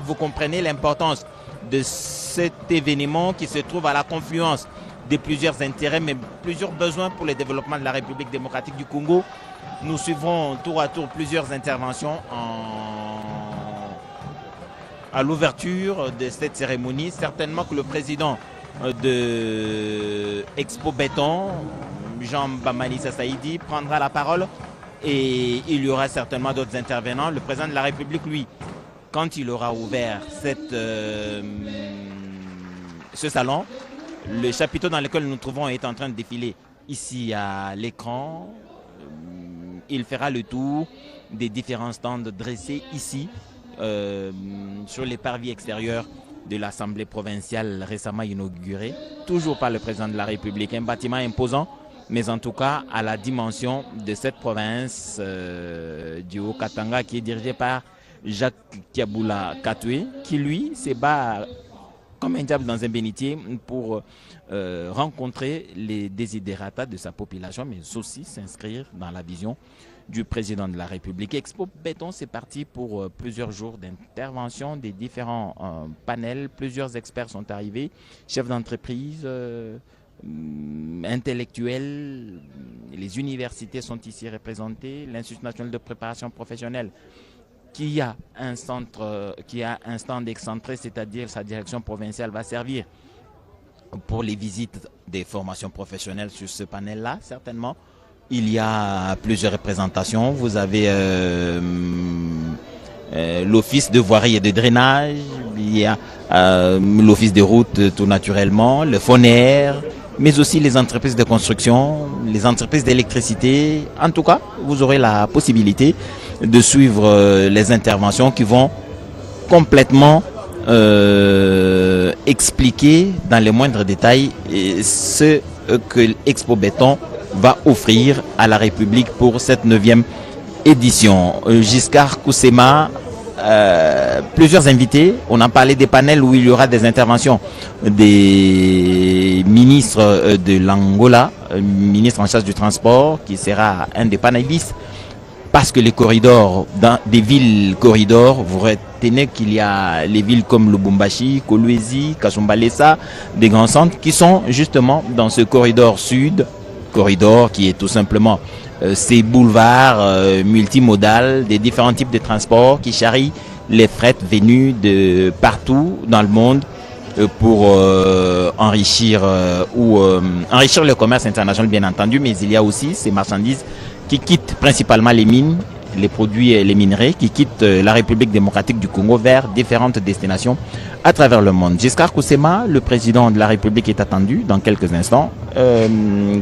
vous comprenez l'importance de cet événement qui se trouve à la confluence de plusieurs intérêts, mais plusieurs besoins pour le développement de la République démocratique du Congo. Nous suivrons tour à tour plusieurs interventions à l'ouverture de cette cérémonie. Certainement que le président de Expo Béton, Jean Bamanissa Saïdi, prendra la parole et il y aura certainement d'autres intervenants. Le président de la République, lui, quand il aura ouvert ce salon, le chapiteau dans lequel nous nous trouvons est en train de défiler ici à l'écran. Il fera le tour des différents stands dressés ici sur les parvis extérieurs de l'Assemblée provinciale récemment inaugurée, toujours par le président de la République. Un bâtiment imposant, mais en tout cas à la dimension de cette province du Haut-Katanga qui est dirigée par Jacques Kiaboula Katoué, qui lui se bat comme un diable dans un bénitier pour rencontrer les desiderata de sa population, mais aussi s'inscrire dans la vision du président de la République. Expo Béton, c'est parti pour plusieurs jours d'intervention des différents panels. Plusieurs experts sont arrivés, chefs d'entreprise, intellectuels, les universités sont ici représentées, l'Institut national de préparation professionnelle qui a un stand excentré, c'est-à-dire sa direction provinciale va servir pour les visites des formations professionnelles sur ce panel-là, certainement. Il y a plusieurs représentations. Vous avez l'office de voirie et de drainage, il y a l'office de route tout naturellement, le FONER, mais aussi les entreprises de construction, les entreprises d'électricité. En tout cas, vous aurez la possibilité de suivre les interventions qui vont complètement expliquer dans les moindres détails ce que Expo Béton va offrir à la République pour cette 9e édition. Giscard Koussema, plusieurs invités. On a parlé des panels où il y aura des interventions des ministres de l'Angola, ministre en charge du transport, qui sera un des panélistes. Parce que les corridors, dans des villes corridors, vous retenez qu'il y a les villes comme Lubumbashi, Kolwezi, Kasumbalesa, des grands centres qui sont justement dans ce corridor sud, corridor qui est tout simplement ces boulevards multimodales des différents types de transports qui charrient les frettes venues de partout dans le monde pour enrichir le commerce international bien entendu, mais il y a aussi ces marchandises qui quittent principalement les mines, les produits et les minerais, qui quittent la République démocratique du Congo vers différentes destinations à travers le monde. Giscard Koussema, le président de la République, est attendu dans quelques instants.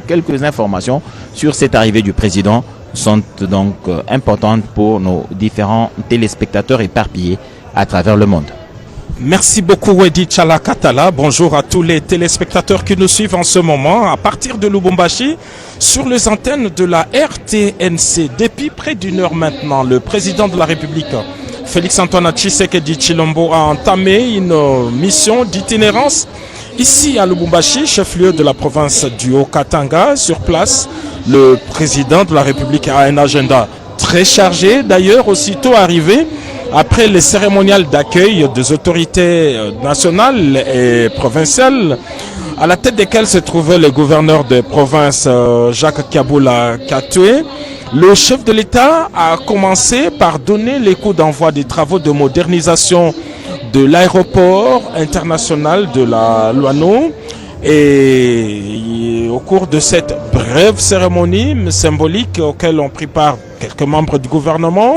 Quelques informations sur cette arrivée du président sont donc importantes pour nos différents téléspectateurs éparpillés à travers le monde. Merci beaucoup Wedi Tchala-Katala. Bonjour à tous les téléspectateurs qui nous suivent en ce moment à partir de Lubumbashi sur les antennes de la RTNC. Depuis près d'une heure maintenant, le président de la République, Félix-Antoine Tshisekedi Tshilombo, a entamé une mission d'itinérance ici à Lubumbashi, chef-lieu de la province du Haut-Katanga. Sur place, le président de la République a un agenda très chargé. D'ailleurs, aussitôt arrivé, après les cérémoniales d'accueil des autorités nationales et provinciales, à la tête desquelles se trouvait le gouverneur de province Jacques Kiaboula Katoué, le chef de l'État a commencé par donner les coups d'envoi des travaux de modernisation de l'aéroport international de la Luano. Et au cours de cette brève cérémonie symbolique auquel ont pris part quelques membres du gouvernement,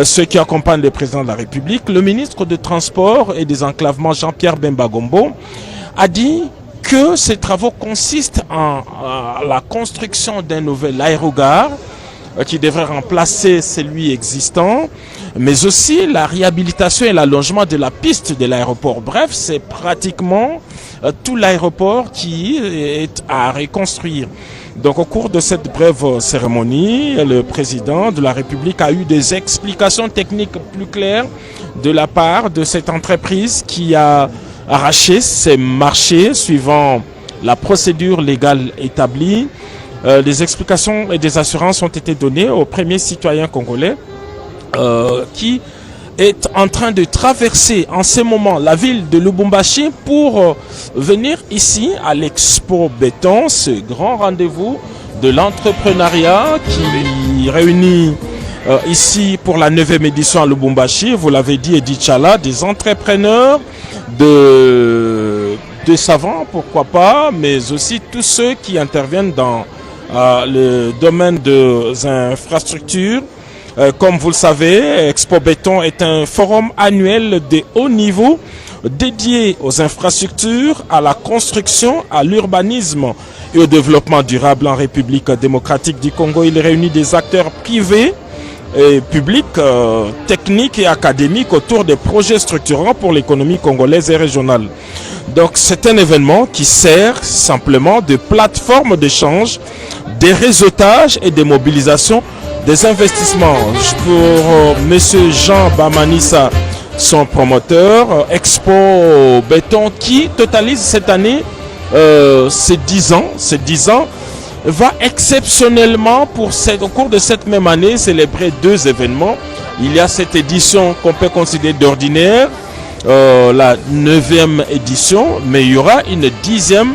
ceux qui accompagnent le président de la République, le ministre des Transports et des Enclavements Jean-Pierre Bemba Gombo a dit que ces travaux consistent en la construction d'un nouvel aérogare qui devrait remplacer celui existant, mais aussi la réhabilitation et l'allongement de la piste de l'aéroport. Bref, c'est pratiquement tout l'aéroport qui est à reconstruire. Donc au cours de cette brève cérémonie, le président de la République a eu des explications techniques plus claires de la part de cette entreprise qui a arraché ses marchés suivant la procédure légale établie. Des explications et des assurances ont été données aux premiers citoyens congolais qui est en train de traverser en ce moment la ville de Lubumbashi pour venir ici à l'Expo Béton, ce grand rendez-vous de l'entrepreneuriat qui réunit ici pour la 9e édition à Lubumbashi, vous l'avez dit Edith Chala, des entrepreneurs, de savants, pourquoi pas, mais aussi tous ceux qui interviennent dans le domaine des infrastructures. Comme vous le savez, Expo Béton est un forum annuel de haut niveau dédié aux infrastructures, à la construction, à l'urbanisme et au développement durable en République démocratique du Congo. Il réunit des acteurs privés et publics, techniques et académiques autour des projets structurants pour l'économie congolaise et régionale. Donc c'est un événement qui sert simplement de plateforme d'échange, des réseautages et des mobilisations des investissements. Pour M. Jean Bamanissa, son promoteur, Expo Béton, qui totalise cette année ses 10 ans, va exceptionnellement au cours de cette même année célébrer 2 événements. Il y a cette édition qu'on peut considérer d'ordinaire, la 9e édition, mais il y aura une 10e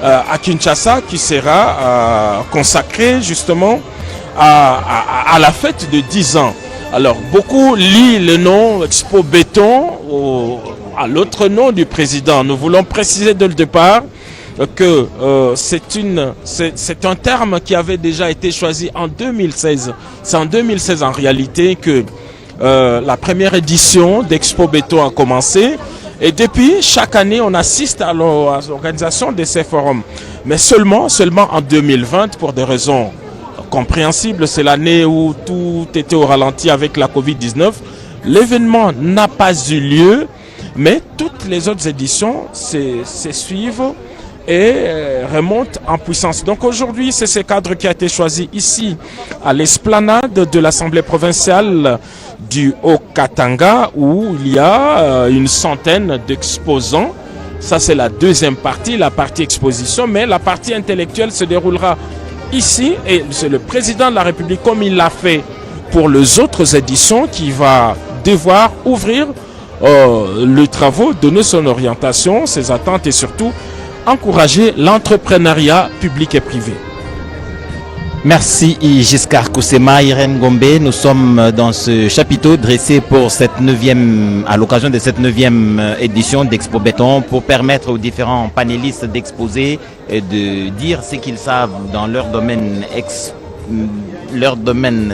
à Kinshasa qui sera consacrée justement à la fête de 10 ans. Alors, beaucoup lient le nom Expo Béton à l'autre nom du président. Nous voulons préciser dès le départ que c'est un terme qui avait déjà été choisi en 2016. C'est en 2016 en réalité que la première édition d'Expo Béton a commencé. Et depuis, chaque année, on assiste à l'organisation de ces forums. Mais seulement en 2020, pour des raisons compréhensible, c'est l'année où tout était au ralenti avec la Covid-19. L'événement n'a pas eu lieu, mais toutes les autres éditions se suivent et remontent en puissance. Donc aujourd'hui, c'est ce cadre qui a été choisi ici à l'esplanade de l'Assemblée provinciale du Haut-Katanga où il y a une centaine d'exposants. Ça, c'est la deuxième partie, la partie exposition, mais la partie intellectuelle se déroulera ici, et c'est le président de la République, comme il l'a fait pour les autres éditions, qui va devoir ouvrir les travaux, donner son orientation, ses attentes et surtout encourager l'entrepreneuriat public et privé. Merci Giscard Koussema, Irène Gombe. Nous sommes dans ce chapiteau dressé pour à l'occasion de cette 9e édition d'Expo Béton pour permettre aux différents panélistes d'exposer et de dire ce qu'ils savent dans leur domaine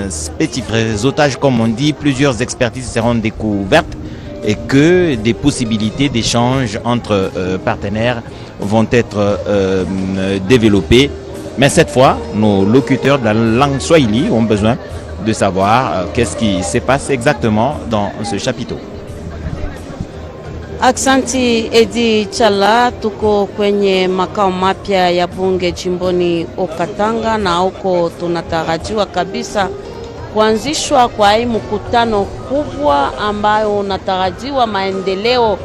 spécifique. Réseautage, comme on dit, plusieurs expertises seront découvertes et que des possibilités d'échange entre partenaires vont être développées. Mais cette fois, nos locuteurs de la langue swahili ont besoin de savoir qu'est-ce qui se passe exactement dans ce chapiteau. Aksanti Edi Chala, tuko kwenye makao mapya ya bunge jimboni Okatanga na huko tunatarajiwa kabisa kuanzishwa kwa hii mkutano kubwa ambayo unatarajiwa maendeleo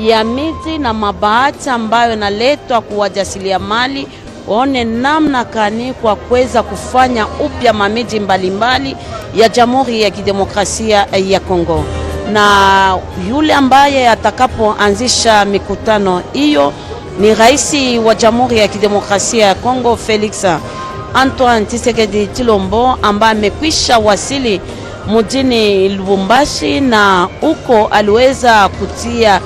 ya miji na mabahati ambayo naletwa kuwajasiriamali waone namna kani kwa kuweza kufanya upya mamiji mbalimbali ya Jamhuri ya Kidemokrasia ya Kongo. Na yule ambaye atakapoanzisha mikutano hiyo ni Rais wa Jamhuri ya Kidemokrasia ya Kongo Felix Antoine Tshisekedi Tshilombo, ambaye amekwisha wasili mjini Lubumbashi na huko aliweza kutia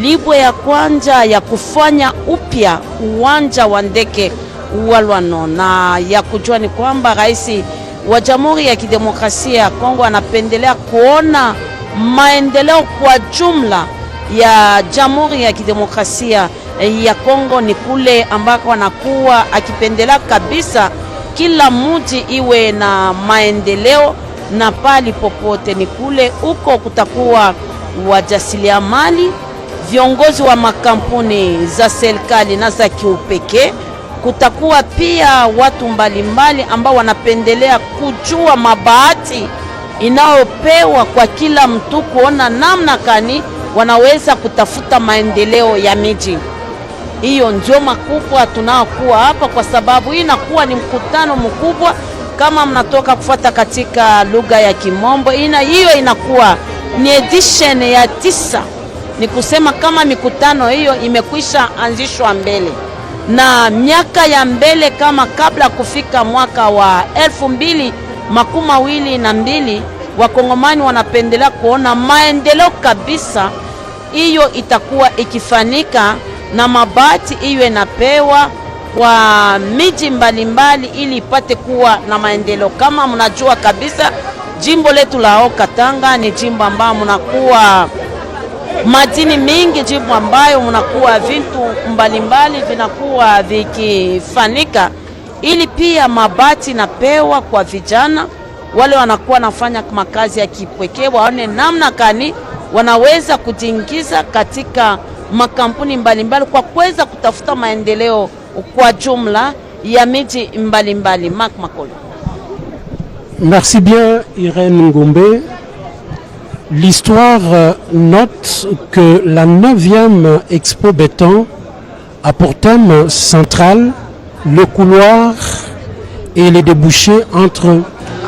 libwe ya kwanza ya kufanya upya uwanja wa ndege wa Lwano, na ya kujua ni kwamba Rais wa Jamhuri ya Kidemokrasia ya Kongo anapendelea kuona maendeleo kwa jumla ya Jamhuri ya Kidemokrasia ya Kongo ni kule ambako anakuwa akipendelea kabisa kila mji iwe na maendeleo, na pali popote ni kule huko kutakuwa wajasiriamali, viongozi wa makampuni za serikali na za kiupekee. Kutakuwa pia watu mbalimbali ambao wanapendelea kujua mabahati inayopewa kwa kila mtu, kuona namna kani wanaweza kutafuta maendeleo ya miji. Hiyo ndio makubwa tunaokuwa hapa, kwa sababu hii inakuwa ni mkutano mkubwa kama mnatoka kufuata katika lugha ya Kimombo. Hiyo inakuwa ni edition ya 9. Ni kusema kama mikutano hiyo imekwisha anzishwa mbele na miaka ya mbele, kama kabla kufika mwaka wa 2022 Wakongomani wanapendelea kuona maendeleo kabisa. Hiyo itakuwa ikifanika na mabati hiyo inapewa kwa miji mbalimbali ili ipate kuwa na maendeleo. Kama mnajua kabisa jimbo letu la Katanga ni jimbo ambayo mnakuwa madini mingi, jimbo ambayo mnakuwa vitu mbalimbali vinakuwa vikifanika, ili pia mabati napewa kwa vijana wale wanakuwa nafanya makazi ya kipekee, waone namna gani wanaweza kujiingiza katika makampuni mbalimbali kwa kuweza kutafuta maendeleo kwa jumla ya miji mbalimbali. Mark Makolo. Merci bien Irène Ngombe. L'histoire note que la 9e Expo Béton a pour thème central le couloir et les débouchés entre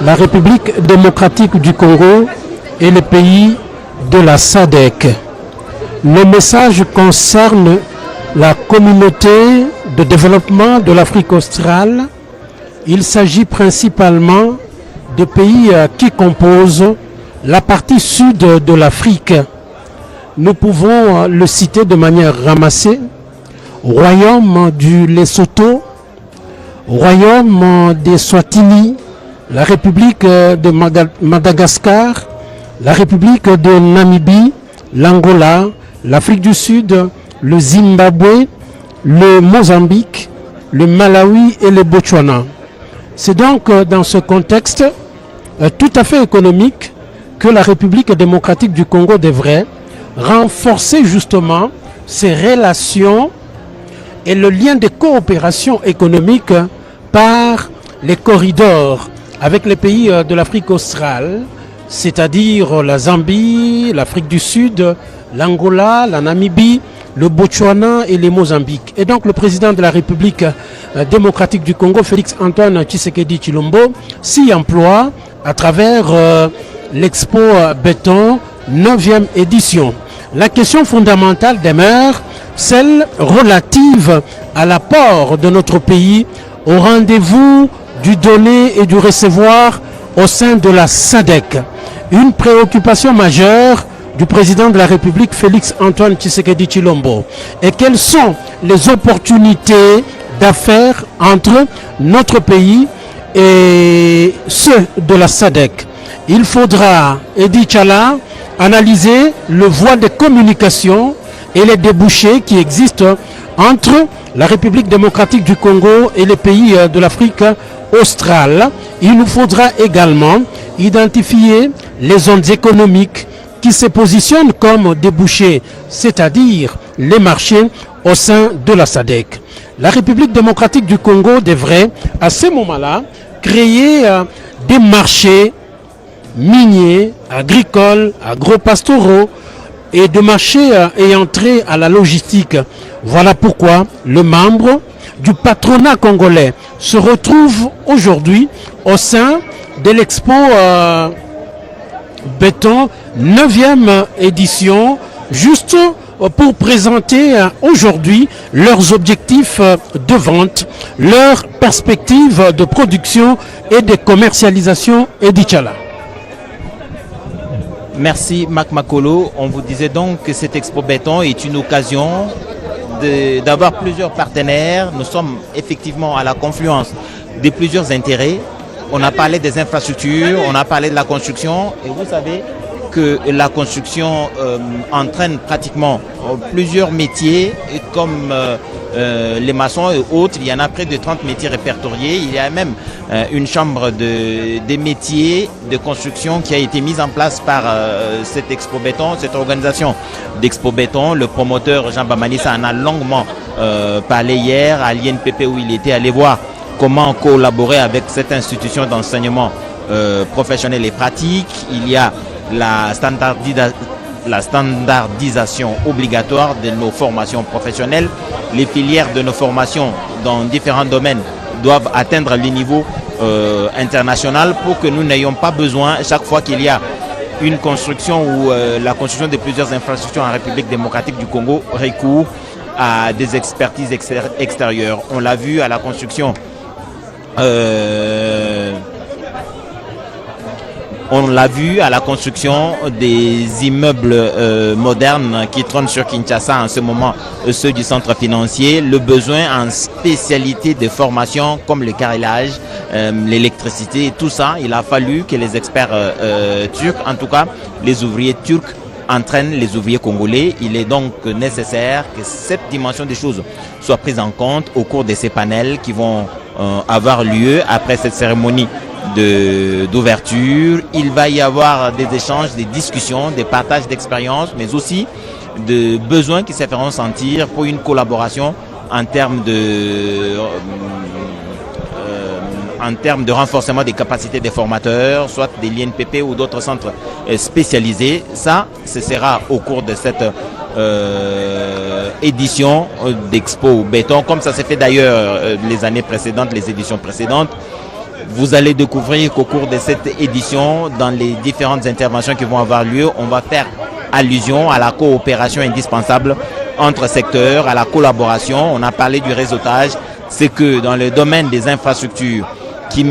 la République démocratique du Congo et les pays de la SADC. Le message concerne la communauté de développement de l'Afrique australe. Il s'agit principalement de pays qui composent la partie sud de l'Afrique. Nous pouvons le citer de manière ramassée: Royaume du Lesotho, Royaume des Swatini, la République de Madagascar, la République de Namibie, l'Angola, l'Afrique du Sud, le Zimbabwe, le Mozambique, le Malawi et le Botswana. C'est donc dans ce contexte tout à fait économique que la République démocratique du Congo devrait renforcer justement ses relations et le lien de coopération économique par les corridors avec les pays de l'Afrique australe, c'est-à-dire la Zambie, l'Afrique du Sud, l'Angola, la Namibie, le Botswana et le Mozambique. Et donc le président de la République démocratique du Congo, Félix Antoine Tshisekedi Tshilombo, s'y emploie à travers l'Expo Béton 9e édition. La question fondamentale demeure celle relative à l'apport de notre pays au rendez-vous du donner et du recevoir au sein de la SADC. Une préoccupation majeure du président de la République, Félix Antoine Tshisekedi Tshilombo. Et quelles sont les opportunités d'affaires entre notre pays et ceux de la SADC? Il faudra, Edi Tchala, analyser le voie de communication et les débouchés qui existent entre la République démocratique du Congo et les pays de l'Afrique australe. Il nous faudra également identifier les zones économiques qui se positionnent comme débouchés, c'est-à-dire les marchés au sein de la SADC. La République démocratique du Congo devrait, à ce moment-là, créer des marchés miniers, agricoles, agro-pastoraux et de marchés ayant trait à la logistique. Voilà pourquoi le membre du patronat congolais se retrouve aujourd'hui au sein de l'Expo Béton 9e édition, juste pour présenter aujourd'hui leurs objectifs de vente, leurs perspectives de production et de commercialisation. Edi Tchala. Merci Marc Makolo. On vous disait donc que cette Expo Béton est une occasion d'avoir plusieurs partenaires. Nous sommes effectivement à la confluence de plusieurs intérêts. On a parlé des infrastructures, on a parlé de la construction, et vous savez que la construction entraîne pratiquement plusieurs métiers comme les maçons et autres. Il y en a près de 30 métiers répertoriés. Il y a même une chambre des métiers de construction qui a été mise en place par cette Expo Béton, cette organisation d'Expo Béton. Le promoteur Jean Bamanissa en a longuement parlé hier à l'INPP où il était allé voir comment collaborer avec cette institution d'enseignement professionnel et pratique. Il y a la standardisation obligatoire de nos formations professionnelles. Les filières de nos formations dans différents domaines doivent atteindre le niveau international pour que nous n'ayons pas besoin, chaque fois qu'il y a une construction ou la construction de plusieurs infrastructures en République démocratique du Congo recourt à des expertises extérieures. On l'a vu à la construction des immeubles modernes qui trônent sur Kinshasa en ce moment, ceux du centre financier. Le besoin en spécialité de formation comme le carrelage, l'électricité et tout ça, il a fallu que les experts turcs, en tout cas les ouvriers turcs, entraînent les ouvriers congolais. Il est donc nécessaire que cette dimension des choses soit prise en compte au cours de ces panels qui vont avoir lieu après cette cérémonie d'ouverture. Il va y avoir des échanges, des discussions, des partages d'expériences, mais aussi de besoins qui se feront sentir pour une collaboration en termes de renforcement des capacités des formateurs, soit des l'INPP ou d'autres centres spécialisés. Ça, ce sera au cours de cette édition d'Expo Béton, comme ça s'est fait d'ailleurs les années précédentes, les éditions précédentes. Vous allez découvrir qu'au cours de cette édition, dans les différentes interventions qui vont avoir lieu, on va faire allusion à la coopération indispensable entre secteurs, à la collaboration. On a parlé du réseautage. C'est que dans le domaine des infrastructures, qui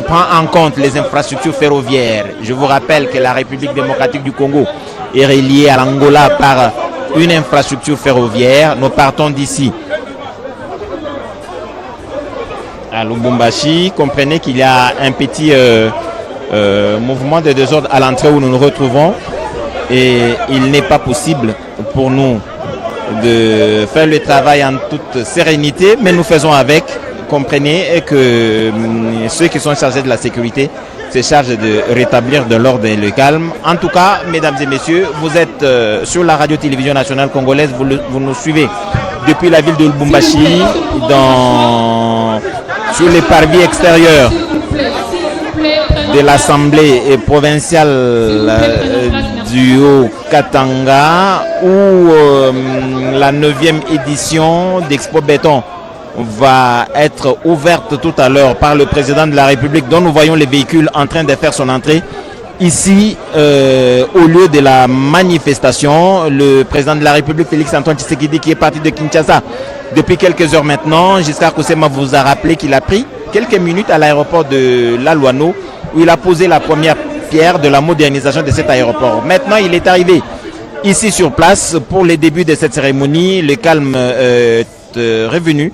prend en compte les infrastructures ferroviaires. Je vous rappelle que la République démocratique du Congo est reliée à l'Angola par une infrastructure ferroviaire. Nous partons d'ici à Lubumbashi. Comprenez qu'il y a un petit mouvement de désordre à l'entrée où nous nous retrouvons et il n'est pas possible pour nous de faire le travail en toute sérénité, mais nous faisons avec. Comprenez que ceux qui sont chargés de la sécurité se chargent de rétablir de l'ordre et le calme. En tout cas, mesdames et messieurs, vous êtes sur la radio-télévision nationale congolaise, vous nous suivez depuis la ville de Lubumbashi, sur les parvis extérieurs de l'Assemblée provinciale du Haut-Katanga, où la 9e édition d'Expo Béton va être ouverte tout à l'heure par le président de la République, dont nous voyons les véhicules en train de faire son entrée. Ici, au lieu de la manifestation, le président de la République, Félix Antoine Tshisekedi, qui est parti de Kinshasa depuis quelques heures maintenant, Giscard Koussema vous a rappelé qu'il a pris quelques minutes à l'aéroport de Lalouano, où il a posé la première pierre de la modernisation de cet aéroport. Maintenant, il est arrivé ici sur place pour les débuts de cette cérémonie. Le calme est revenu.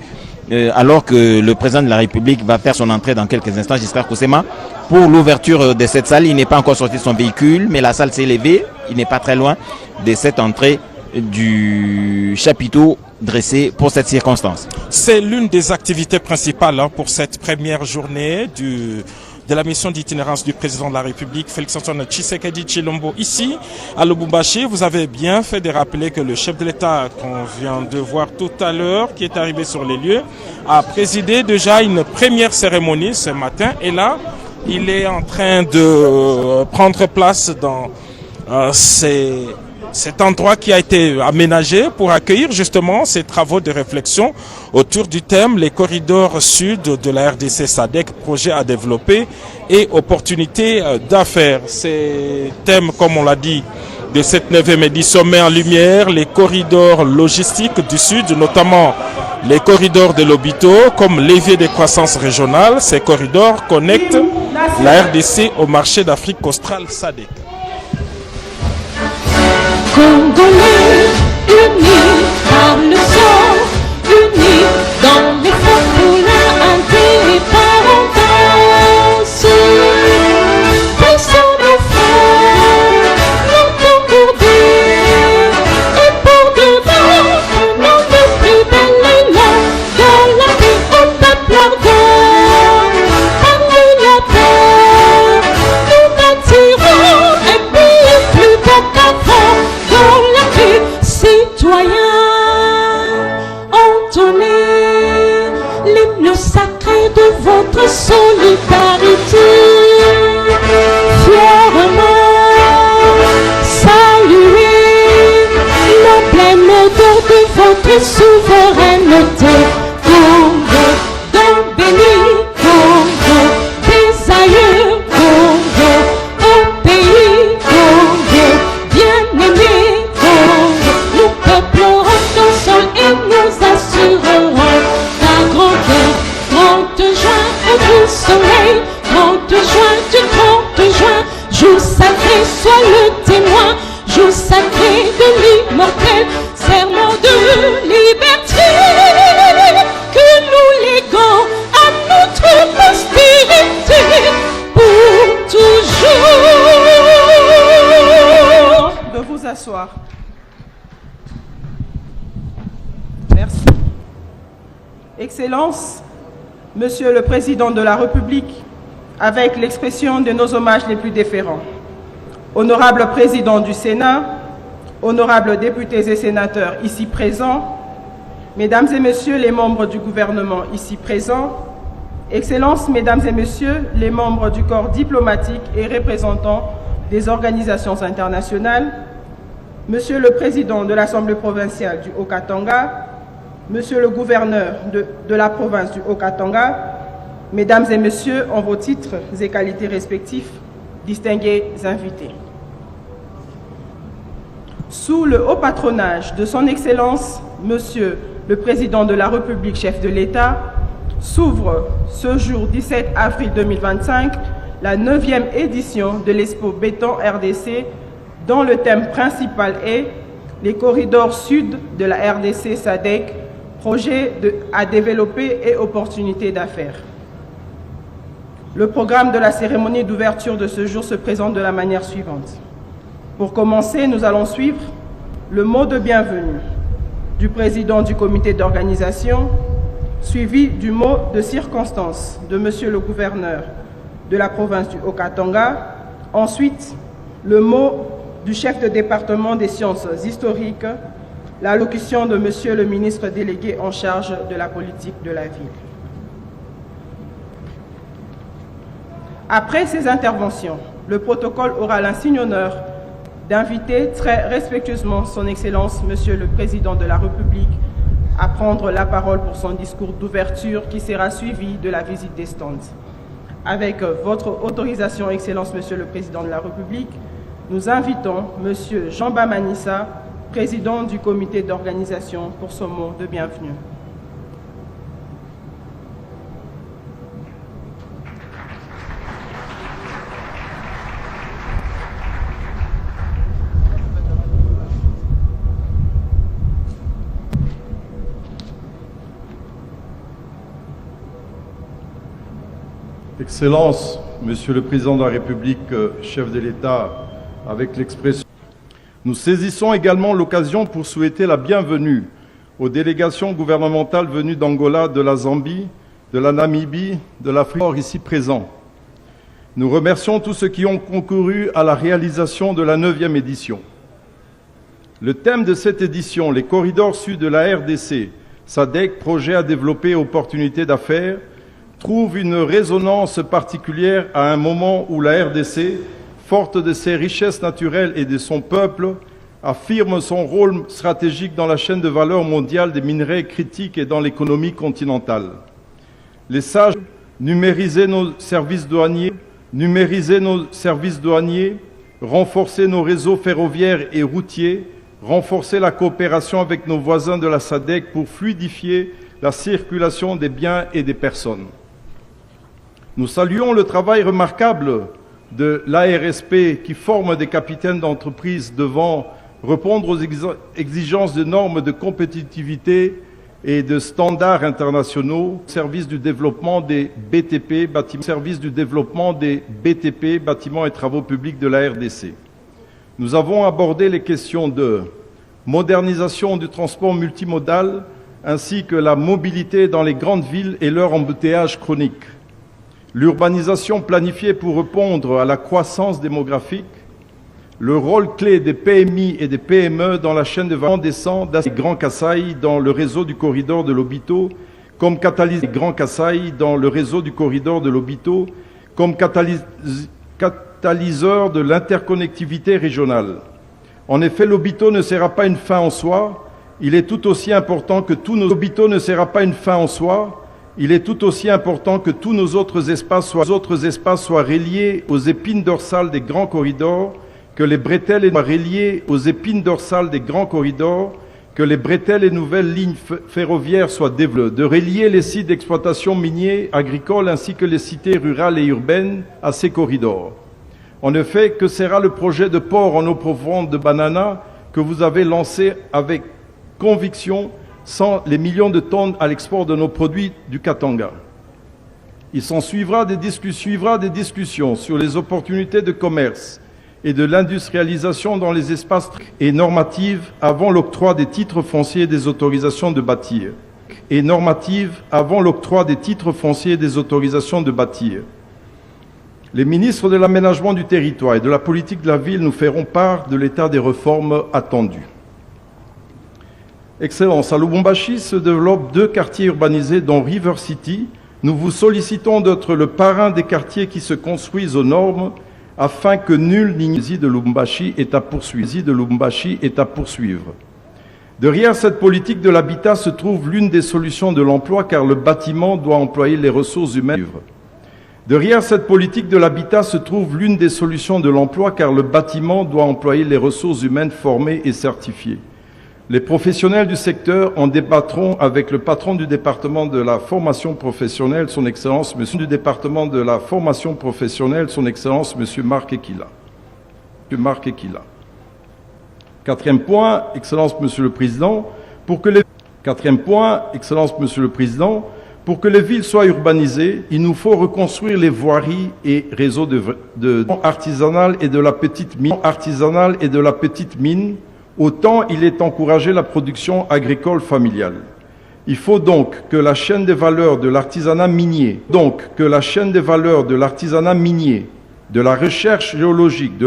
Alors que le président de la République va faire son entrée dans quelques instants, Giscard Koussema, pour l'ouverture de cette salle. Il n'est pas encore sorti de son véhicule, mais la salle s'est élevée. Il n'est pas très loin de cette entrée du chapiteau dressé pour cette circonstance. C'est l'une des activités principales pour cette première journée de la mission d'itinérance du président de la République, Félix Antoine Tshisekedi Tshilombo, ici à Lubumbashi. Vous avez bien fait de rappeler que le chef de l'État, qu'on vient de voir tout à l'heure, qui est arrivé sur les lieux, a présidé déjà une première cérémonie ce matin. Et là, il est en train de prendre place dans cet endroit qui a été aménagé pour accueillir justement ces travaux de réflexion autour du thème les corridors sud de la RDC SADC, projet à développer et opportunités d'affaires. Ces thèmes, comme on l'a dit, de cette 9e édition met en lumière les corridors logistiques du sud, notamment les corridors de l'Obito comme levier de croissance régionale. Ces corridors connectent la RDC au marché d'Afrique australe SADC. Congolais, unis par le sang, unis dans l'effort pour la indépendance. Passons nos frères, longtemps pour dire, et pour demain, prenons le plus bel élan de la vie au peuple ardent. Parmi la paix, nous bâtirons un pays plus beau qu'avant. Dans la rue, citoyens, entonnez l'hymne sacré de votre solidarité. Fièrement, saluez l'emblème d'or de votre souveraineté. Congo, d'un béni, Congo, des aïeux, Congo. revoir. Merci. Excellences, Monsieur le Président de la République, avec l'expression de nos hommages les plus déférents. Honorable Président du Sénat, honorables députés et sénateurs ici présents, Mesdames et Messieurs les membres du gouvernement ici présents, Excellences, Mesdames et Messieurs les membres du corps diplomatique et représentants des organisations internationales, Monsieur le Président de l'Assemblée provinciale du Haut-Katanga, Monsieur le gouverneur de la province du Haut-Katanga, Mesdames et Messieurs, en vos titres et qualités respectifs, distingués invités. Sous le haut patronage de son Excellence, Monsieur le Président de la République, chef de l'État, s'ouvre ce jour 17 avril 2025 la 9e édition de l'Expo Béton RDC, dont le thème principal est « Les corridors sud de la RDC SADC, projet à développer et opportunités d'affaires ». Le programme de la cérémonie d'ouverture de ce jour se présente de la manière suivante. Pour commencer, nous allons suivre le mot de bienvenue du président du comité d'organisation, suivi du mot de circonstance de Monsieur le gouverneur de la province du Haut-Katanga, ensuite le mot du chef de département des sciences historiques, l'allocution de Monsieur le ministre délégué en charge de la politique de la ville. Après ces interventions, le protocole aura l'insigne honneur d'inviter très respectueusement son Excellence, Monsieur le Président de la République, à prendre la parole pour son discours d'ouverture qui sera suivi de la visite des stands. Avec votre autorisation, Excellence, Monsieur le Président de la République, nous invitons Monsieur Jean Bamanissa, Président du comité d'organisation, pour son mot de bienvenue. Excellences, Monsieur le Président de la République, chef de l'État, avec l'expression. Nous saisissons également l'occasion pour souhaiter la bienvenue aux délégations gouvernementales venues d'Angola, de la Zambie, de la Namibie, de l'Afrique ici présents. Nous remercions tous ceux qui ont concouru à la réalisation de la 9e édition. Le thème de cette édition, les corridors sud de la RDC, SADC, projet à développer opportunités d'affaires, trouve une résonance particulière à un moment où la RDC, forte de ses richesses naturelles et de son peuple, affirme son rôle stratégique dans la chaîne de valeur mondiale des minerais critiques et dans l'économie continentale. Les sages, numériser nos services douaniers, renforcer nos réseaux ferroviaires et routiers, renforcer la coopération avec nos voisins de la SADC pour fluidifier la circulation des biens et des personnes. Nous saluons le travail remarquable de l'ARSP qui forme des capitaines d'entreprise devant répondre aux exigences de normes de compétitivité et de standards internationaux, service du développement des BTP, bâtiments et travaux publics de la RDC. Nous avons abordé les questions de modernisation du transport multimodal ainsi que la mobilité dans les grandes villes et leur embouteillage chronique. L'urbanisation planifiée pour répondre à la croissance démographique, le rôle clé des PMI et des PME dans la chaîne de valeur descend des Grands Kasaï dans le réseau du corridor de Lobito, comme catalyseur de l'interconnectivité régionale. En effet, Lobito ne sera pas une fin en soi, il est tout aussi important que tous nos autres espaces soient reliés aux épines dorsales des grands corridors, que les bretelles et nouvelles lignes ferroviaires soient développées, de relier les sites d'exploitation miniers, agricoles ainsi que les cités rurales et urbaines à ces corridors. En effet, que sera le projet de port en eau profonde de Banana que vous avez lancé avec conviction sans les millions de tonnes à l'export de nos produits du Katanga? Il s'en suivra des discussions sur les opportunités de commerce et de l'industrialisation dans les espaces et normative avant l'octroi des titres fonciers et des autorisations de bâtir. Et normative avant l'octroi des titres fonciers et des autorisations de bâtir. Les ministres de l'aménagement du territoire et de la politique de la ville nous feront part de l'état des réformes attendues. Excellence, à Lubumbashi se développent 2 quartiers urbanisés dont River City. Nous vous sollicitons d'être le parrain des quartiers qui se construisent aux normes afin que nul n'ignore de Lubumbashi est à poursuivre. Derrière cette politique de l'habitat se trouve l'une des solutions de l'emploi car le bâtiment doit employer les ressources humaines. Derrière cette politique de l'habitat se trouve l'une des solutions de l'emploi car le bâtiment doit employer les ressources humaines formées et certifiées. Les professionnels du secteur en débattront avec le patron du département de la formation professionnelle, son Excellence, Monsieur Marc Ekila. Quatrième point, Excellence, Monsieur le Président, pour que les villes soient urbanisées, il nous faut reconstruire les voiries et réseaux de artisanales et de la petite mine. Autant il est encouragé la production agricole familiale. Il faut donc que la chaîne des valeurs de l'artisanat minier, de la recherche géologique, de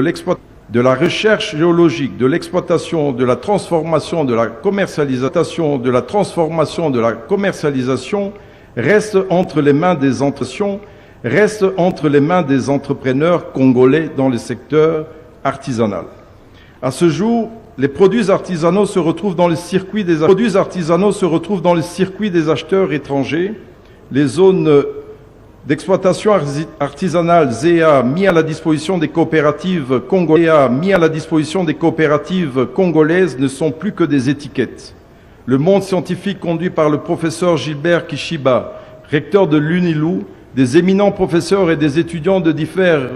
l'exploitation, de la transformation, de la commercialisation, reste entre les mains des entrepreneurs congolais dans le secteur artisanal. À ce jour, les produits artisanaux se retrouvent dans le circuit des acheteurs étrangers. Les zones d'exploitation artisanale ZEA mis à la disposition des coopératives congolaises ne sont plus que des étiquettes. Le monde scientifique conduit par le professeur Gilbert Kishiba, recteur de l'UNILU, des éminents professeurs et des étudiants de diverses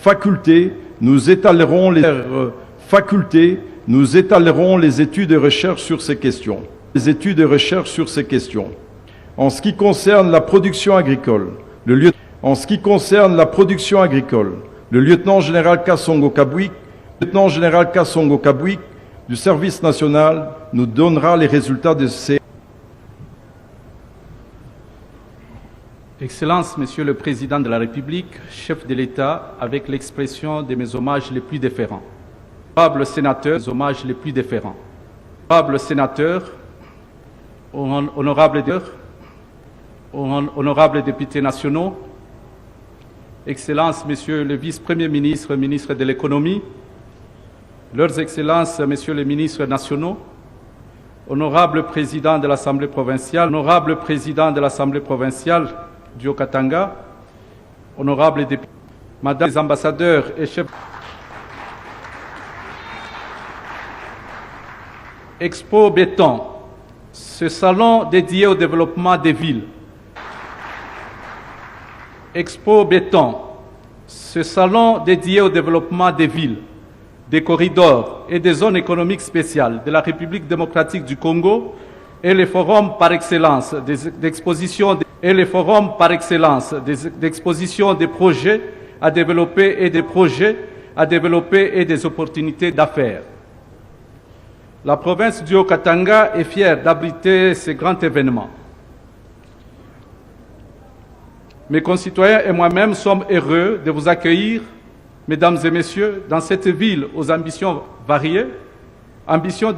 facultés, nous étalerons les études et recherches sur ces questions. En ce qui concerne la production agricole, le lieutenant général Kassongo Kabwik du service national nous donnera les résultats de ces... Excellence, Monsieur le Président de la République, chef de l'État, avec l'expression de mes hommages les plus déférents. Honorable sénateur, les hommages les plus déférents. Honorable sénateur, honorables députés nationaux, Excellences, Messieurs le Vice-Premier ministre, ministre de l'Économie, Leurs Excellences, Messieurs les ministres nationaux, Honorable Président de l'Assemblée provinciale, du Haut-Katanga, Honorables députés, Madame les ambassadeurs et chefs. Expo Béton, ce salon dédié au développement des villes. Expo Béton, ce salon dédié au développement des villes, des corridors et des zones économiques spéciales de la République démocratique du Congo et les forums par excellence d'exposition des projets à développer et des opportunités d'affaires. La province du Haut-Katanga est fière d'abriter ce grand événement. Mes concitoyens et moi-même sommes heureux de vous accueillir, mesdames et messieurs, dans cette ville aux ambitions variées, ambition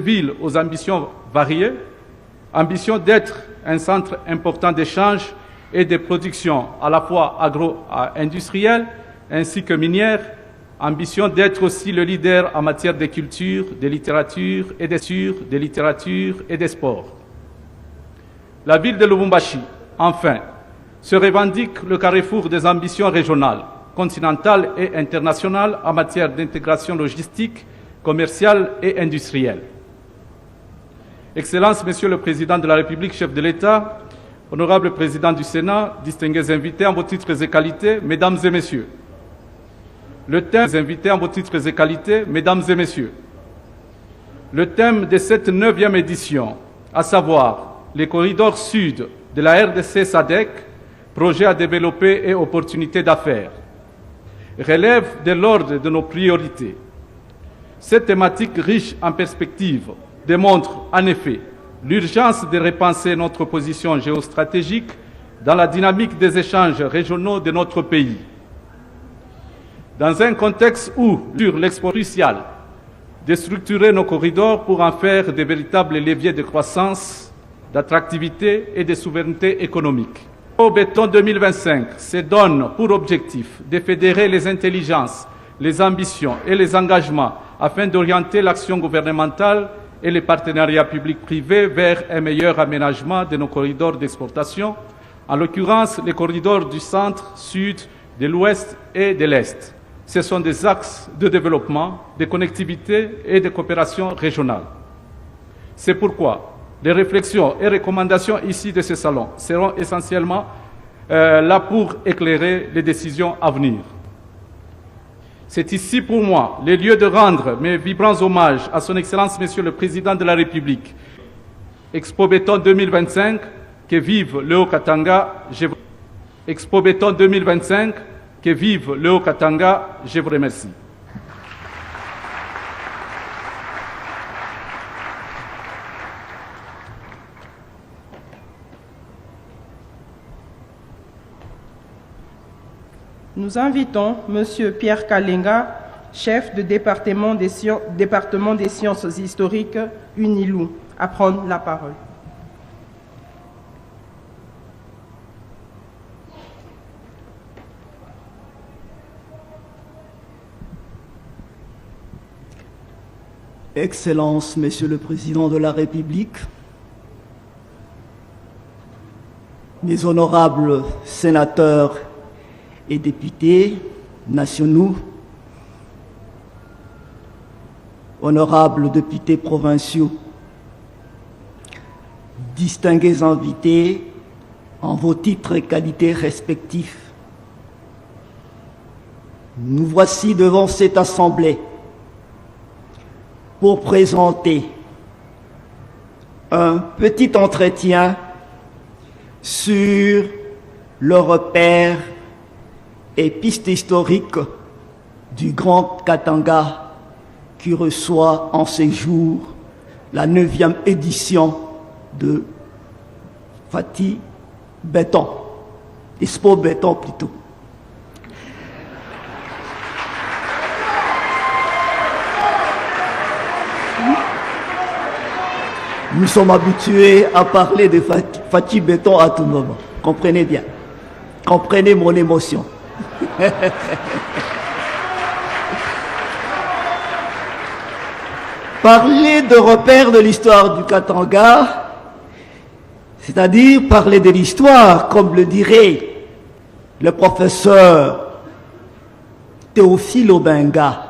d'être un centre important d'échange et de production à la fois agro-industrielle ainsi que minière, ambition d'être aussi le leader en matière de culture, de littérature et des sports. La ville de Lubumbashi, enfin, se revendique le carrefour des ambitions régionales, continentales et internationales en matière d'intégration logistique, commerciale et industrielle. Excellences, Monsieur le Président de la République, chef de l'État, honorable Président du Sénat, distingués invités en vos titres et qualités, Mesdames et Messieurs. Le thème de cette 9e édition, à savoir les corridors sud de la RDC SADC, projet à développer et opportunités d'affaires, relève de l'ordre de nos priorités. Cette thématique riche en perspectives démontre en effet l'urgence de repenser notre position géostratégique dans la dynamique des échanges régionaux de notre pays. Dans un contexte où, sur l'export crucial, de structurer nos corridors pour en faire de véritables leviers de croissance, d'attractivité et de souveraineté économique. Au Béton 2025 se donne pour objectif de fédérer les intelligences, les ambitions et les engagements afin d'orienter l'action gouvernementale et les partenariats publics-privés vers un meilleur aménagement de nos corridors d'exportation, en l'occurrence les corridors du centre, sud, de l'ouest et de l'est. Ce sont des axes de développement, de connectivité et de coopération régionale. C'est pourquoi les réflexions et recommandations ici de ce salon seront essentiellement là pour éclairer les décisions à venir. C'est ici pour moi le lieu de rendre mes vibrants hommages à son Excellence Monsieur le Président de la République. Expo Béton 2025, que vive le Haut-Katanga. Expo Béton 2025, que vive le Haut-Katanga. Je vous remercie. Nous invitons M. Pierre Kalenga, chef de département des sciences historiques UNILU, à prendre la parole. Excellences, Monsieur le Président de la République, mes honorables sénateurs et députés nationaux, honorables députés provinciaux, distingués invités en vos titres et qualités respectifs, nous voici devant cette assemblée pour présenter un petit entretien sur le repère et piste historique du Grand Katanga qui reçoit en ces jours la 9e édition de Fati Béton, Expo Béton plutôt. Nous sommes habitués à parler de Fati Béton à tout moment. Comprenez bien. Comprenez mon émotion. Parler de repères de l'histoire du Katanga, c'est-à-dire parler de l'histoire, comme le dirait le professeur Théophile Obenga.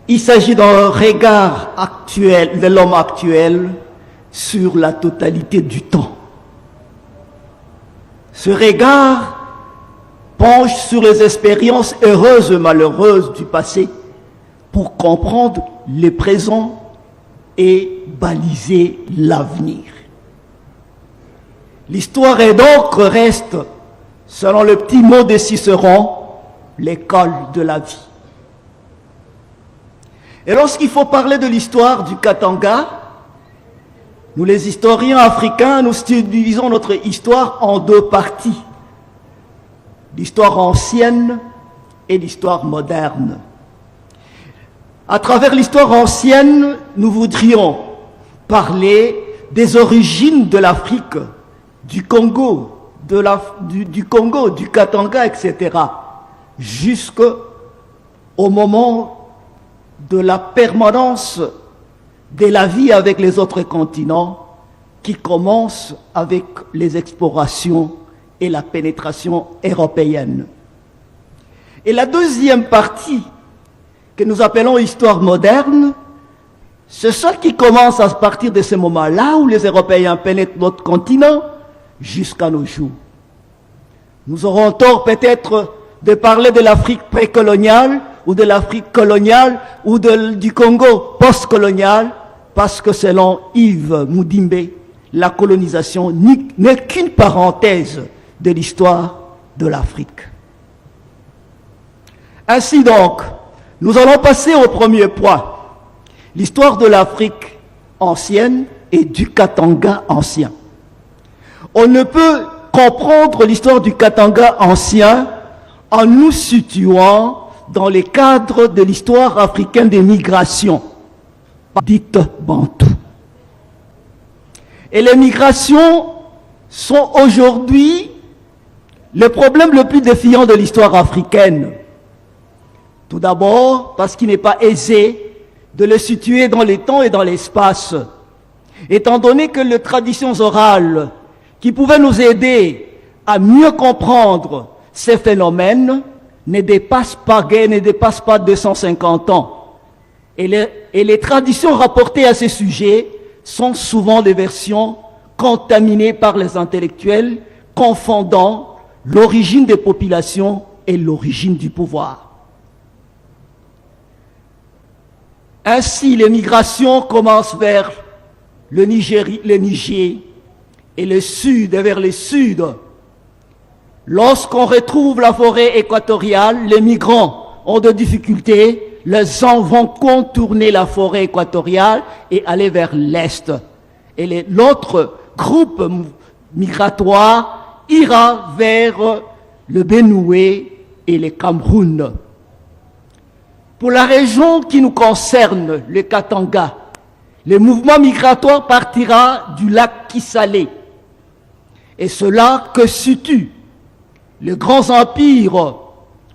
Il s'agit d'un regard actuel, de l'homme actuel, sur la totalité du temps. Ce regard penche sur les expériences heureuses et malheureuses du passé pour comprendre le présent et baliser l'avenir. L'histoire est donc reste, selon le petit mot de Cicéron, l'école de la vie. Et lorsqu'il faut parler de l'histoire du Katanga, nous les historiens africains, nous divisons notre histoire en deux parties. L'histoire ancienne et l'histoire moderne. À travers l'histoire ancienne, nous voudrions parler des origines de l'Afrique, du Congo, du Congo, du Katanga, etc. Jusqu'au moment de la permanence de la vie avec les autres continents qui commence avec les explorations et la pénétration européenne. Et la deuxième partie, que nous appelons histoire moderne, c'est ce qui commence à partir de ce moment-là où les Européens pénètrent notre continent jusqu'à nos jours. Nous aurons tort peut-être de parler de l'Afrique précoloniale ou de l'Afrique coloniale ou du Congo post-colonial, parce que selon Yves Moudimbe, la colonisation n'est qu'une parenthèse de l'histoire de l'Afrique. Ainsi donc, nous allons passer au premier point, l'histoire de l'Afrique ancienne et du Katanga ancien. On ne peut comprendre l'histoire du Katanga ancien en nous situant dans les cadres de l'histoire africaine des migrations, dite bantou. Et les migrations sont aujourd'hui le problème le plus défiant de l'histoire africaine. Tout d'abord, parce qu'il n'est pas aisé de le situer dans les temps et dans l'espace, étant donné que les traditions orales qui pouvaient nous aider à mieux comprendre ces phénomènes ne dépassent pas 250 ans. Et les traditions rapportées à ces sujets sont souvent des versions contaminées par les intellectuels, confondant l'origine des populations et l'origine du pouvoir. Ainsi, les migrations commencent vers le Niger et le sud, et vers le sud. Lorsqu'on retrouve la forêt équatoriale, les migrants ont des difficultés, les gens vont contourner la forêt équatoriale et aller vers l'est. Et l'autre groupe migratoire ira vers le Benoué et le Cameroun. Pour la région qui nous concerne, le Katanga, le mouvement migratoire partira du lac Kisale. Et cela que situent les grands empires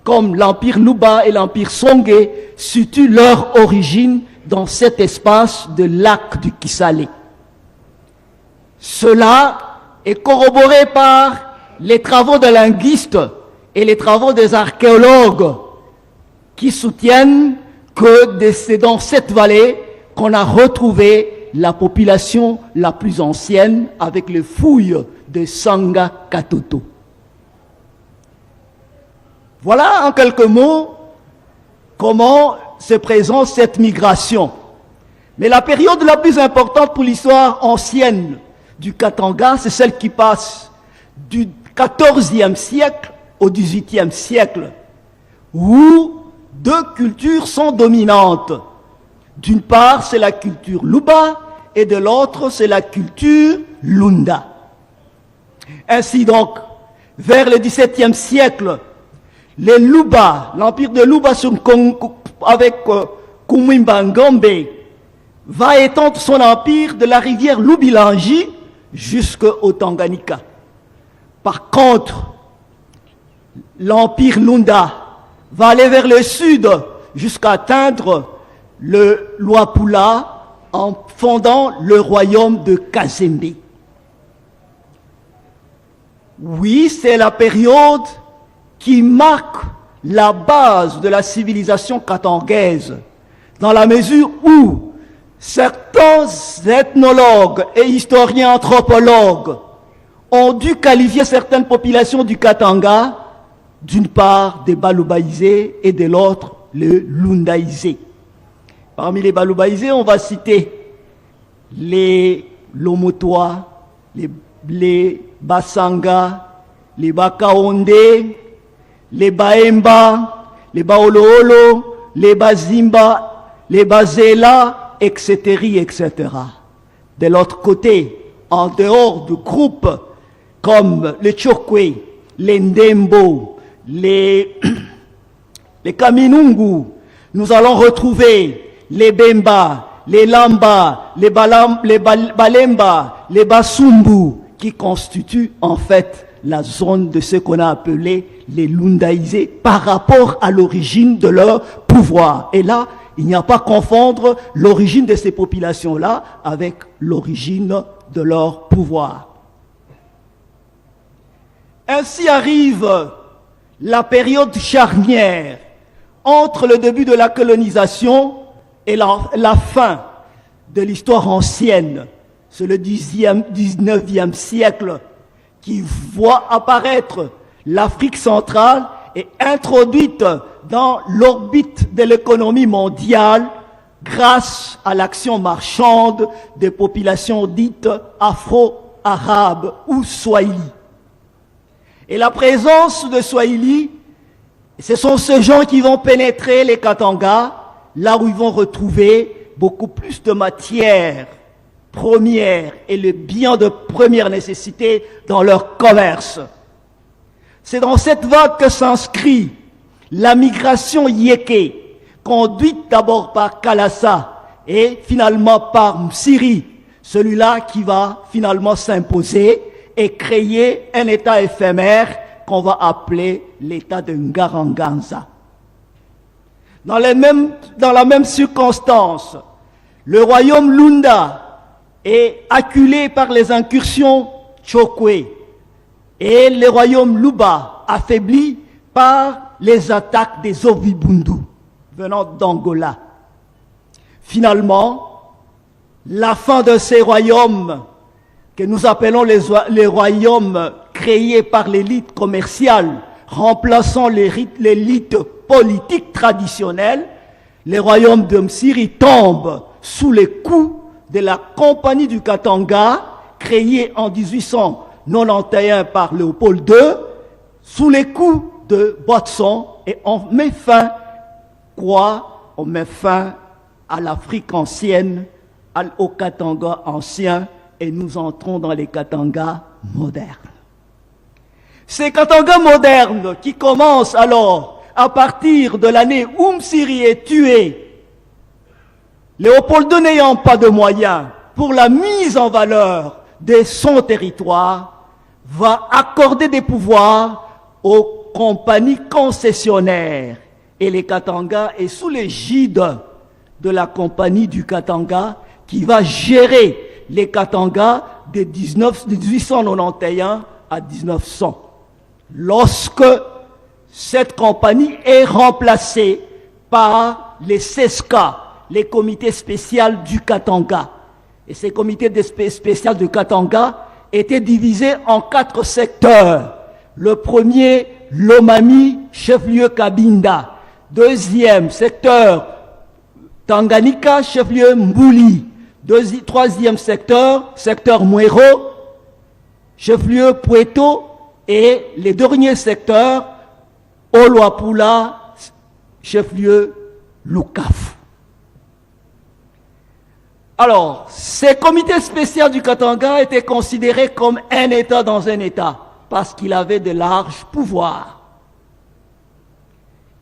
comme l'empire Luba et l'empire Songé situent leur origine dans cet espace de lac du Kisale. Cela est corroboré par les travaux des linguistes et les travaux des archéologues qui soutiennent que c'est dans cette vallée qu'on a retrouvé la population la plus ancienne avec les fouilles de Sanga Katoto. Voilà en quelques mots comment se présente cette migration. Mais la période la plus importante pour l'histoire ancienne du Katanga, c'est celle qui passe du XIVe siècle au XVIIIe siècle, où deux cultures sont dominantes. D'une part, c'est la culture Luba, et de l'autre, c'est la culture Lunda. Ainsi donc, vers le XVIIe siècle, les Luba, l'empire de Luba avec Kumwimba Ngombe, va étendre son empire de la rivière Lubilangi jusqu'au Tanganyika. Par contre, l'empire Lunda va aller vers le sud jusqu'à atteindre le Luapula en fondant le royaume de Kazembe. Oui, c'est la période qui marque la base de la civilisation katangaise, dans la mesure où certains ethnologues et historiens anthropologues ont dû qualifier certaines populations du Katanga, d'une part des Baloubaïsés et de l'autre les Lundaïsés. Parmi les Baloubaïsés, on va citer les Lomotois, les Basanga, les Bakaonde, les Baemba, les Baoloolo, les Bazimba, les Bazela, etc., etc. De l'autre côté, en dehors de groupes comme les Chokwe, les Ndembo, les Kaminungu, nous allons retrouver les Bemba, les Lamba, les Balemba, les Basumbu, qui constituent en fait la zone de ce qu'on a appelé les Lundaïsés par rapport à l'origine de leur pouvoir. Et là, il n'y a pas à confondre l'origine de ces populations-là avec l'origine de leur pouvoir. Ainsi arrive la période charnière entre le début de la colonisation et la fin de l'histoire ancienne. C'est le 19e siècle qui voit apparaître l'Afrique centrale et introduite dans l'orbite de l'économie mondiale grâce à l'action marchande des populations dites afro-arabes ou swahili. Et la présence de Swahili Ce sont ces gens qui vont pénétrer les Katanga, là où ils vont retrouver beaucoup plus de matières premières et les biens de première nécessité dans leur commerce. C'est dans cette vague que s'inscrit la migration yéké, conduite d'abord par Kalassa et finalement par Msiri, celui-là qui va finalement s'imposer et créer un État éphémère qu'on va appeler l'État de Ngaranganza. Dans la même circonstance, le royaume Lunda est acculé par les incursions Chokwe et le royaume Luba affaibli par les attaques des Ovibundu venant d'Angola. Finalement, la fin de ces royaumes que nous appelons les royaumes créés par l'élite commerciale, remplaçant l'élite politique traditionnelle, les royaumes de Msiri tombent sous les coups de la Compagnie du Katanga, créée en 1891 par Léopold II, sous les coups de Botson, et on met fin, on met fin à l'Afrique ancienne, au Katanga ancien, et nous entrons dans les Katanga modernes. Ces Katanga modernes qui commencent alors à partir de l'année où Msiri est tué, Léopold II n'ayant pas de moyens pour la mise en valeur de son territoire, va accorder des pouvoirs aux compagnies concessionnaires. Et les Katanga est sous l'égide de la Compagnie du Katanga qui va gérer les Katanga de 1891 à 1900. Lorsque cette compagnie est remplacée par les CESCA, les comités spéciaux du Katanga. Et ces comités spéciaux du Katanga étaient divisés en 4 secteurs. Le premier, Lomami, chef-lieu Kabinda. Deuxième secteur, Tanganyika, chef-lieu Mbouli. Troisième secteur, secteur Mwero, chef-lieu Pueto. Et les derniers secteurs, Oluapula, chef-lieu Lukafu. Alors, ces comités spéciaux du Katanga étaient considérés comme un État dans un État, parce qu'il avait de larges pouvoirs.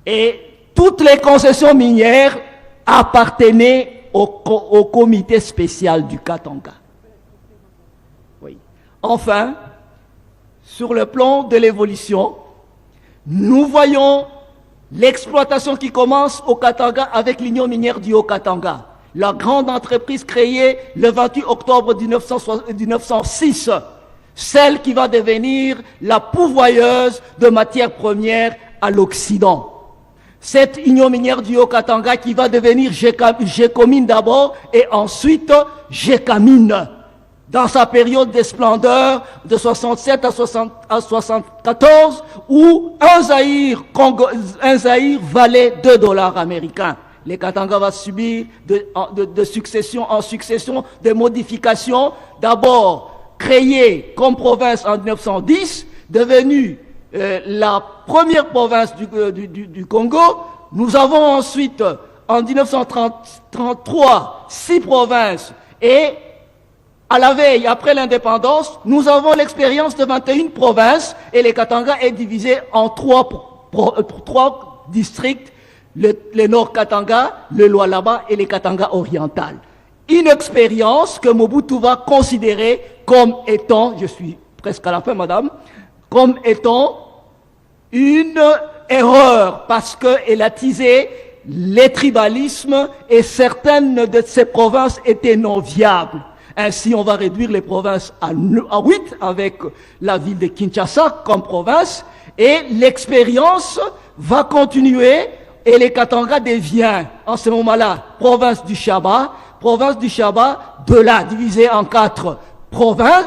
Et toutes les concessions minières appartenaient au comité spécial du Katanga. Oui. Enfin, sur le plan de l'évolution, nous voyons l'exploitation qui commence au Katanga avec l'Union minière du Haut-Katanga. La grande entreprise créée le 28 octobre 1906, celle qui va devenir la pourvoyeuse de matières premières à l'Occident. Cette Union minière du Haut-Katanga qui va devenir Gécomine d'abord et ensuite Gécamine. Dans sa période de splendeur de 67 à 74, où un Zaïre valait $2 américains. Les Katanga vont subir de succession en succession des modifications. D'abord créée comme province en 1910, devenue la première province du Congo. Nous avons ensuite, en 1933, 6 provinces et à la veille, après l'indépendance, nous avons l'expérience de 21 provinces et les Katanga est divisé en 3 districts, le Nord Katanga, le Lualaba et les Katanga oriental. Une expérience que Mobutu va considérer comme étant, je suis presque à la fin madame, comme étant une erreur parce qu'elle a teasé les tribalismes et certaines de ces provinces étaient non viables. Ainsi, on va réduire les provinces à 8 avec la ville de Kinshasa comme province et l'expérience va continuer et les Katanga devient en ce moment-là province du Shaba, de là divisée en 4 provinces,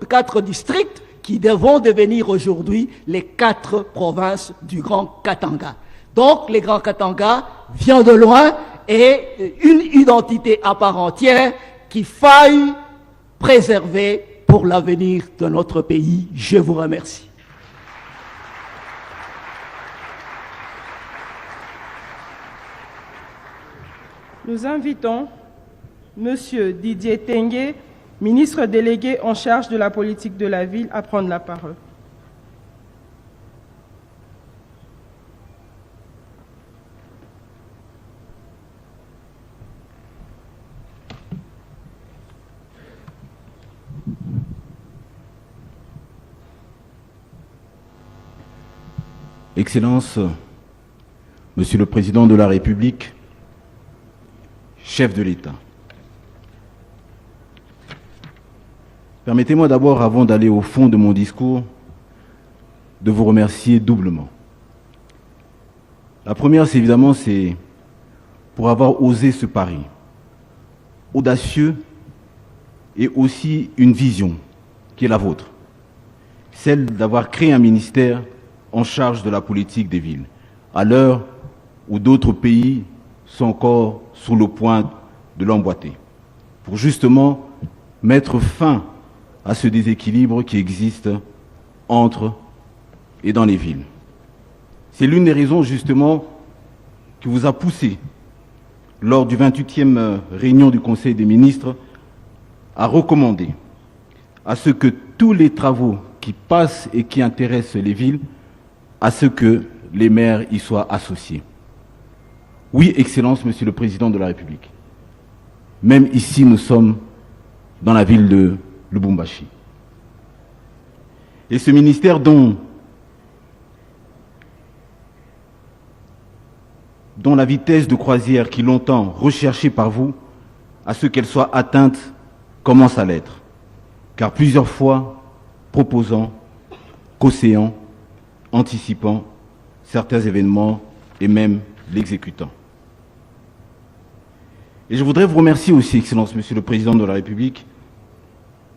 4 districts qui vont devenir aujourd'hui les 4 provinces du Grand Katanga. Donc, les Grands Katanga vient de loin et une identité à part entière qu'il faille préserver pour l'avenir de notre pays. Je vous remercie. Nous invitons M. Didier Tengue, ministre délégué en charge de la politique de la ville, à prendre la parole. Excellences, Monsieur le Président de la République, chef de l'État. Permettez-moi d'abord, avant d'aller au fond de mon discours, de vous remercier doublement. La première, c'est évidemment, c'est pour avoir osé ce pari, audacieux et aussi une vision qui est la vôtre, celle d'avoir créé un ministère en charge de la politique des villes, à l'heure où d'autres pays sont encore sur le point de l'emboîter, pour justement mettre fin à ce déséquilibre qui existe entre et dans les villes. C'est l'une des raisons justement qui vous a poussé, lors du 28e réunion du Conseil des ministres, à recommander à ce que tous les travaux qui passent et qui intéressent les villes, à ce que les maires y soient associés. Oui, Excellence, Monsieur le Président de la République. Même ici, nous sommes dans la ville de Lubumbashi. Et ce ministère dont la vitesse de croisière qui longtemps recherchée par vous, à ce qu'elle soit atteinte, commence à l'être. Car plusieurs fois, proposant, conseillant, anticipant certains événements et même l'exécutant. Et je voudrais vous remercier aussi, Excellence, Monsieur le Président de la République,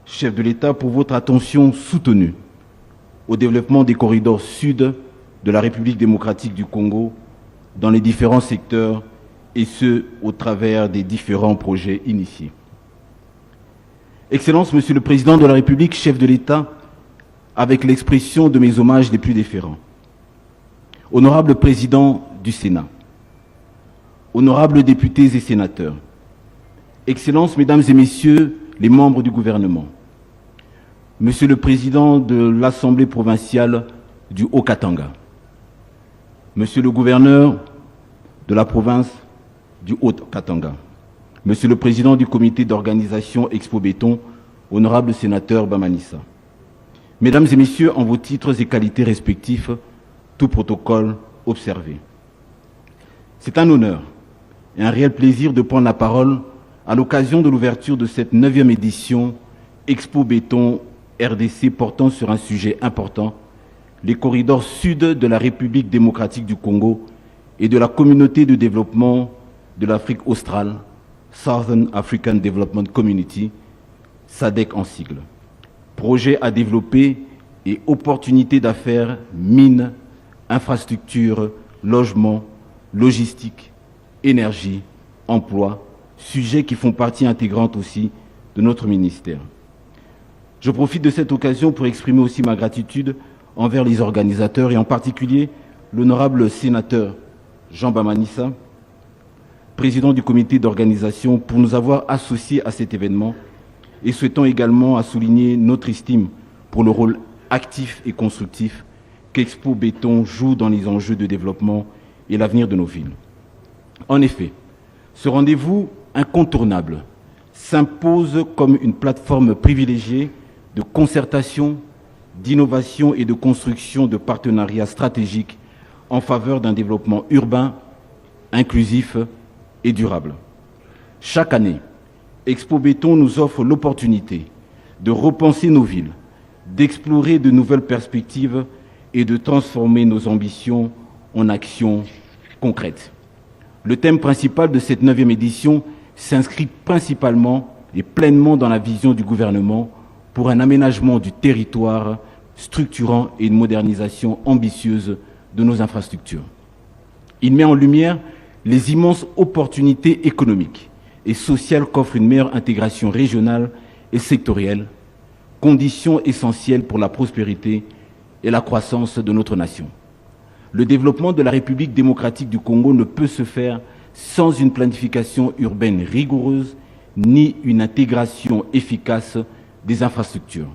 chef de l'État, pour votre attention soutenue au développement des corridors sud de la République démocratique du Congo dans les différents secteurs et ce, au travers des différents projets initiés. Excellence, Monsieur le Président de la République, chef de l'État, avec l'expression de mes hommages les plus déférents. Honorable Président du Sénat, honorables députés et sénateurs, Excellences, Mesdames et Messieurs les membres du gouvernement, Monsieur le Président de l'Assemblée provinciale du Haut-Katanga, Monsieur le Gouverneur de la province du Haut-Katanga, Monsieur le Président du Comité d'organisation Expo Béton, honorable sénateur Bamanissa, Mesdames et Messieurs, en vos titres et qualités respectifs, tout protocole observé. C'est un honneur et un réel plaisir de prendre la parole à l'occasion de l'ouverture de cette 9e édition Expo Béton RDC portant sur un sujet important, les corridors sud de la République démocratique du Congo et de la communauté de développement de l'Afrique australe, Southern African Development Community, SADC en sigle. Projet à développer et opportunités d'affaires, mines, infrastructures, logements, logistique, énergie, emploi, sujets qui font partie intégrante aussi de notre ministère. Je profite de cette occasion pour exprimer aussi ma gratitude envers les organisateurs et en particulier l'honorable sénateur Jean Bamanissa, président du comité d'organisation, pour nous avoir associés à cet événement et souhaitons également à souligner notre estime pour le rôle actif et constructif qu'Expo Béton joue dans les enjeux de développement et l'avenir de nos villes. En effet, ce rendez-vous incontournable s'impose comme une plateforme privilégiée de concertation, d'innovation et de construction de partenariats stratégiques en faveur d'un développement urbain, inclusif et durable. Chaque année, Expo Béton nous offre l'opportunité de repenser nos villes, d'explorer de nouvelles perspectives et de transformer nos ambitions en actions concrètes. Le thème principal de cette 9e édition s'inscrit principalement et pleinement dans la vision du gouvernement pour un aménagement du territoire structurant et une modernisation ambitieuse de nos infrastructures. Il met en lumière les immenses opportunités économiques et sociales qu'offre une meilleure intégration régionale et sectorielle, conditions essentielles pour la prospérité et la croissance de notre nation. Le développement de la République démocratique du Congo ne peut se faire sans une planification urbaine rigoureuse ni une intégration efficace des infrastructures.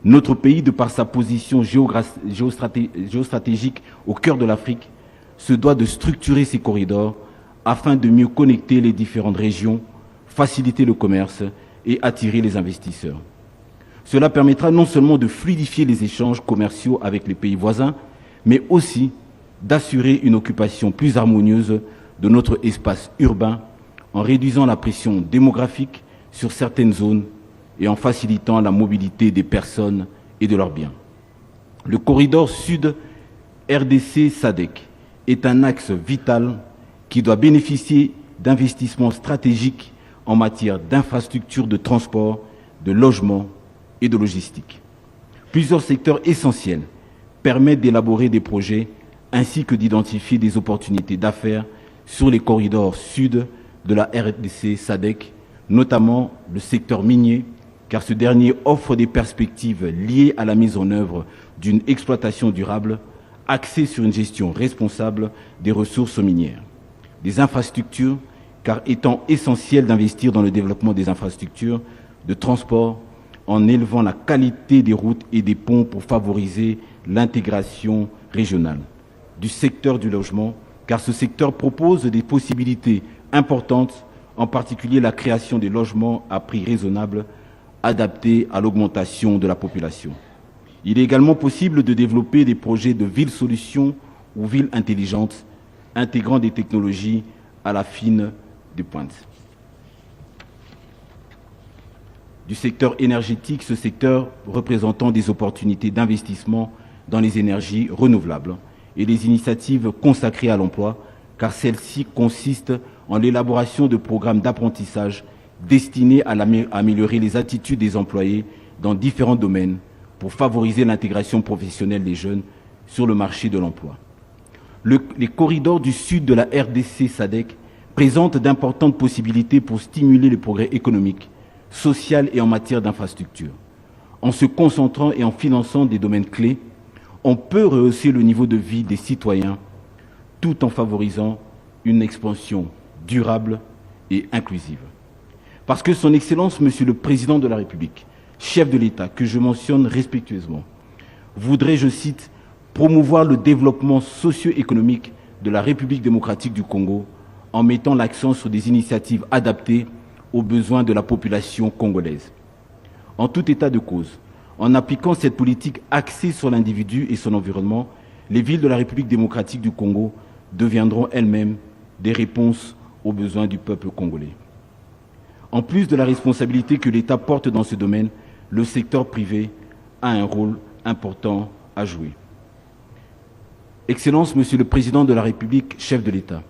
Notre pays, de par sa position géostratégique au cœur de l'Afrique, se doit de structurer ces corridors afin de mieux connecter les différentes régions, faciliter le commerce et attirer les investisseurs. Cela permettra non seulement de fluidifier les échanges commerciaux avec les pays voisins, mais aussi d'assurer une occupation plus harmonieuse de notre espace urbain en réduisant la pression démographique sur certaines zones et en facilitant la mobilité des personnes et de leurs biens. Le corridor sud RDC-SADC est un axe vital qui doit bénéficier d'investissements stratégiques en matière d'infrastructures de transport, de logement et de logistique. Plusieurs secteurs essentiels permettent d'élaborer des projets ainsi que d'identifier des opportunités d'affaires sur les corridors sud de la RDC-SADC, notamment le secteur minier, car ce dernier offre des perspectives liées à la mise en œuvre d'une exploitation durable axée sur une gestion responsable des ressources minières. Des infrastructures, car étant essentiel d'investir dans le développement des infrastructures de transport en élevant la qualité des routes et des ponts pour favoriser l'intégration régionale. Du secteur du logement, car ce secteur propose des possibilités importantes, en particulier la création des logements à prix raisonnable adaptés à l'augmentation de la population. Il est également possible de développer des projets de villes-solutions ou villes intelligentes, intégrant des technologies à la fine de pointe. Du secteur énergétique, ce secteur représentant des opportunités d'investissement dans les énergies renouvelables et les initiatives consacrées à l'emploi, car celles-ci consistent en l'élaboration de programmes d'apprentissage destinés à améliorer les attitudes des employés dans différents domaines pour favoriser l'intégration professionnelle des jeunes sur le marché de l'emploi. Les corridors du sud de la RDC-SADC présentent d'importantes possibilités pour stimuler le progrès économique, social et en matière d'infrastructure. En se concentrant et en finançant des domaines clés, on peut rehausser le niveau de vie des citoyens tout en favorisant une expansion durable et inclusive. Parce que son Excellence, Monsieur le Président de la République, chef de l'État, que je mentionne respectueusement, voudrait, je cite, promouvoir le développement socio-économique de la République démocratique du Congo en mettant l'accent sur des initiatives adaptées aux besoins de la population congolaise. En tout état de cause, en appliquant cette politique axée sur l'individu et son environnement, les villes de la République démocratique du Congo deviendront elles-mêmes des réponses aux besoins du peuple congolais. En plus de la responsabilité que l'État porte dans ce domaine, le secteur privé a un rôle important à jouer. Excellence, Monsieur le Président de la République, chef de l'État,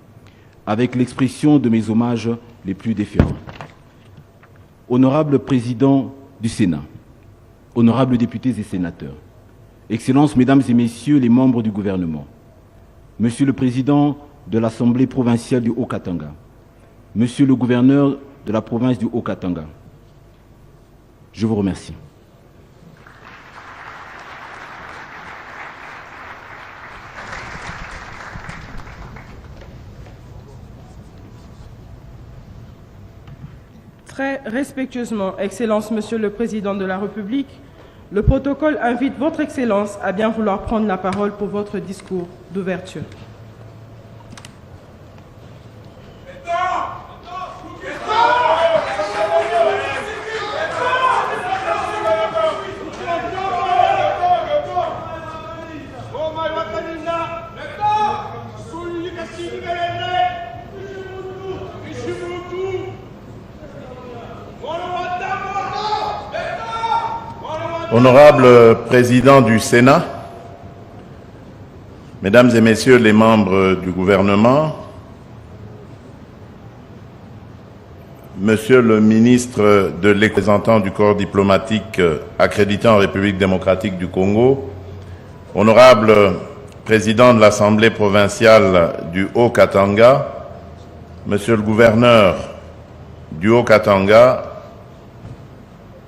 avec l'expression de mes hommages les plus déférents. Honorable Président du Sénat, honorables députés et sénateurs, Excellences, Mesdames et Messieurs les membres du gouvernement, Monsieur le Président de l'Assemblée provinciale du Haut-Katanga, Monsieur le gouverneur de la province du Haut-Katanga, je vous remercie. Très respectueusement, Excellence, Monsieur le Président de la République, le protocole invite Votre Excellence à bien vouloir prendre la parole pour votre discours d'ouverture. Honorable Président du Sénat, Mesdames et Messieurs les membres du gouvernement, Monsieur le ministre de représentant du corps diplomatique accrédité en République démocratique du Congo, Honorable Président de l'Assemblée provinciale du Haut-Katanga, Monsieur le gouverneur du Haut-Katanga,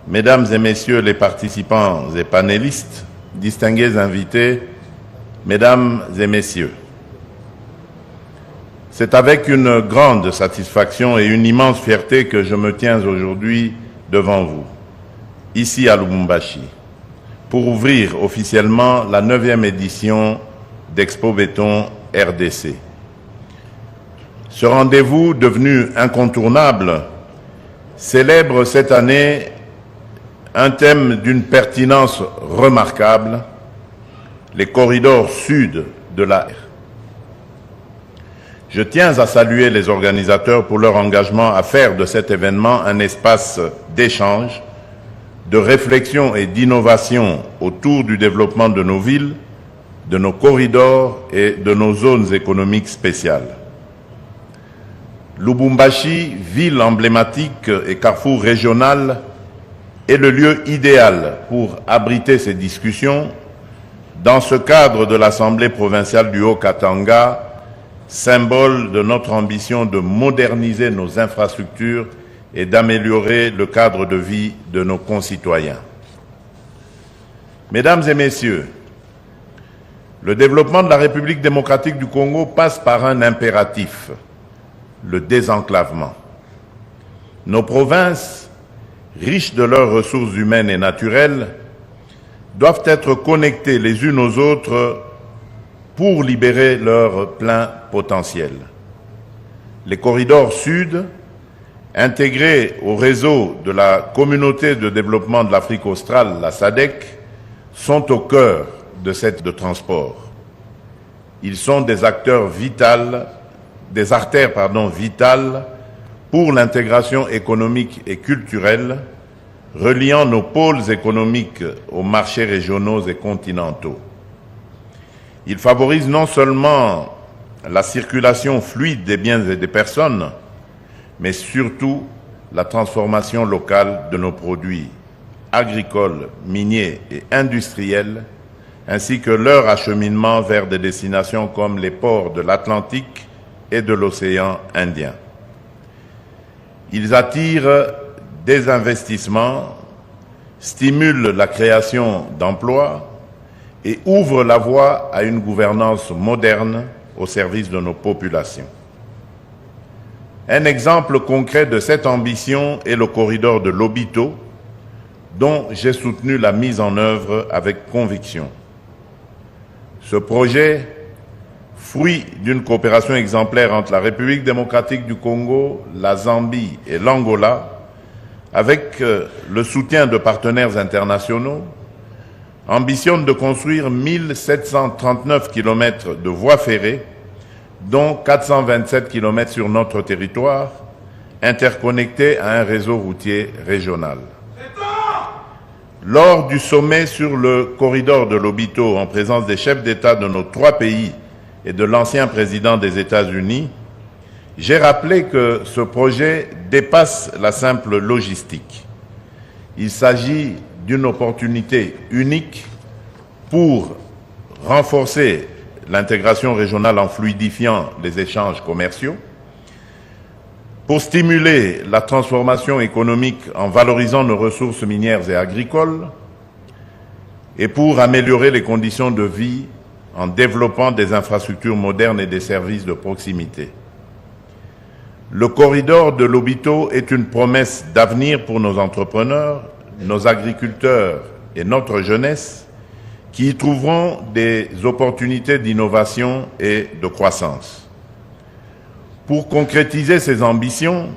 Mesdames et Messieurs les participants et panélistes, distingués invités, Mesdames et Messieurs, C'est avec une grande satisfaction et une immense fierté que je me tiens aujourd'hui devant vous, ici à Lubumbashi, pour ouvrir officiellement la 9e édition d'Expo Béton RDC. Ce rendez-vous, devenu incontournable, célèbre cette année un thème d'une pertinence remarquable, les corridors sud de la R. Je tiens à saluer les organisateurs pour leur engagement à faire de cet événement un espace d'échange, de réflexion et d'innovation autour du développement de nos villes, de nos corridors et de nos zones économiques spéciales. Lubumbashi, ville emblématique et carrefour régional, est le lieu idéal pour abriter ces discussions dans ce cadre de l'Assemblée provinciale du Haut-Katanga, symbole de notre ambition de moderniser nos infrastructures et d'améliorer le cadre de vie de nos concitoyens. Mesdames et messieurs, le développement de la République démocratique du Congo passe par un impératif, le désenclavement. Nos provinces, riches de leurs ressources humaines et naturelles, doivent être connectées les unes aux autres pour libérer leur plein potentiel. Les corridors sud, intégrés au réseau de la Communauté de développement de l'Afrique australe, la SADC, sont au cœur de cette de transport. Ils sont des acteurs vitales, des artères vitales pour l'intégration économique et culturelle, reliant nos pôles économiques aux marchés régionaux et continentaux. Ils favorisent non seulement la circulation fluide des biens et des personnes, mais surtout la transformation locale de nos produits agricoles, miniers et industriels, ainsi que leur acheminement vers des destinations comme les ports de l'Atlantique et de l'océan Indien. Ils attirent des investissements, stimulent la création d'emplois et ouvrent la voie à une gouvernance moderne au service de nos populations. Un exemple concret de cette ambition est le corridor de Lobito, dont j'ai soutenu la mise en œuvre avec conviction. Ce projet, fruit d'une coopération exemplaire entre la République démocratique du Congo, la Zambie et l'Angola, avec le soutien de partenaires internationaux, ambitionne de construire 1739 km de voies ferrées, dont 427 km sur notre territoire, interconnectés à un réseau routier régional. Lors du sommet sur le corridor de Lobito, en présence des chefs d'État de nos 3 pays et de l'ancien président des États-Unis, j'ai rappelé que ce projet dépasse la simple logistique. Il s'agit d'une opportunité unique pour renforcer l'intégration régionale en fluidifiant les échanges commerciaux, pour stimuler la transformation économique en valorisant nos ressources minières et agricoles, et pour améliorer les conditions de vie en développant des infrastructures modernes et des services de proximité. Le corridor de Lobito est une promesse d'avenir pour nos entrepreneurs, nos agriculteurs et notre jeunesse, qui y trouveront des opportunités d'innovation et de croissance. Pour concrétiser ces ambitions,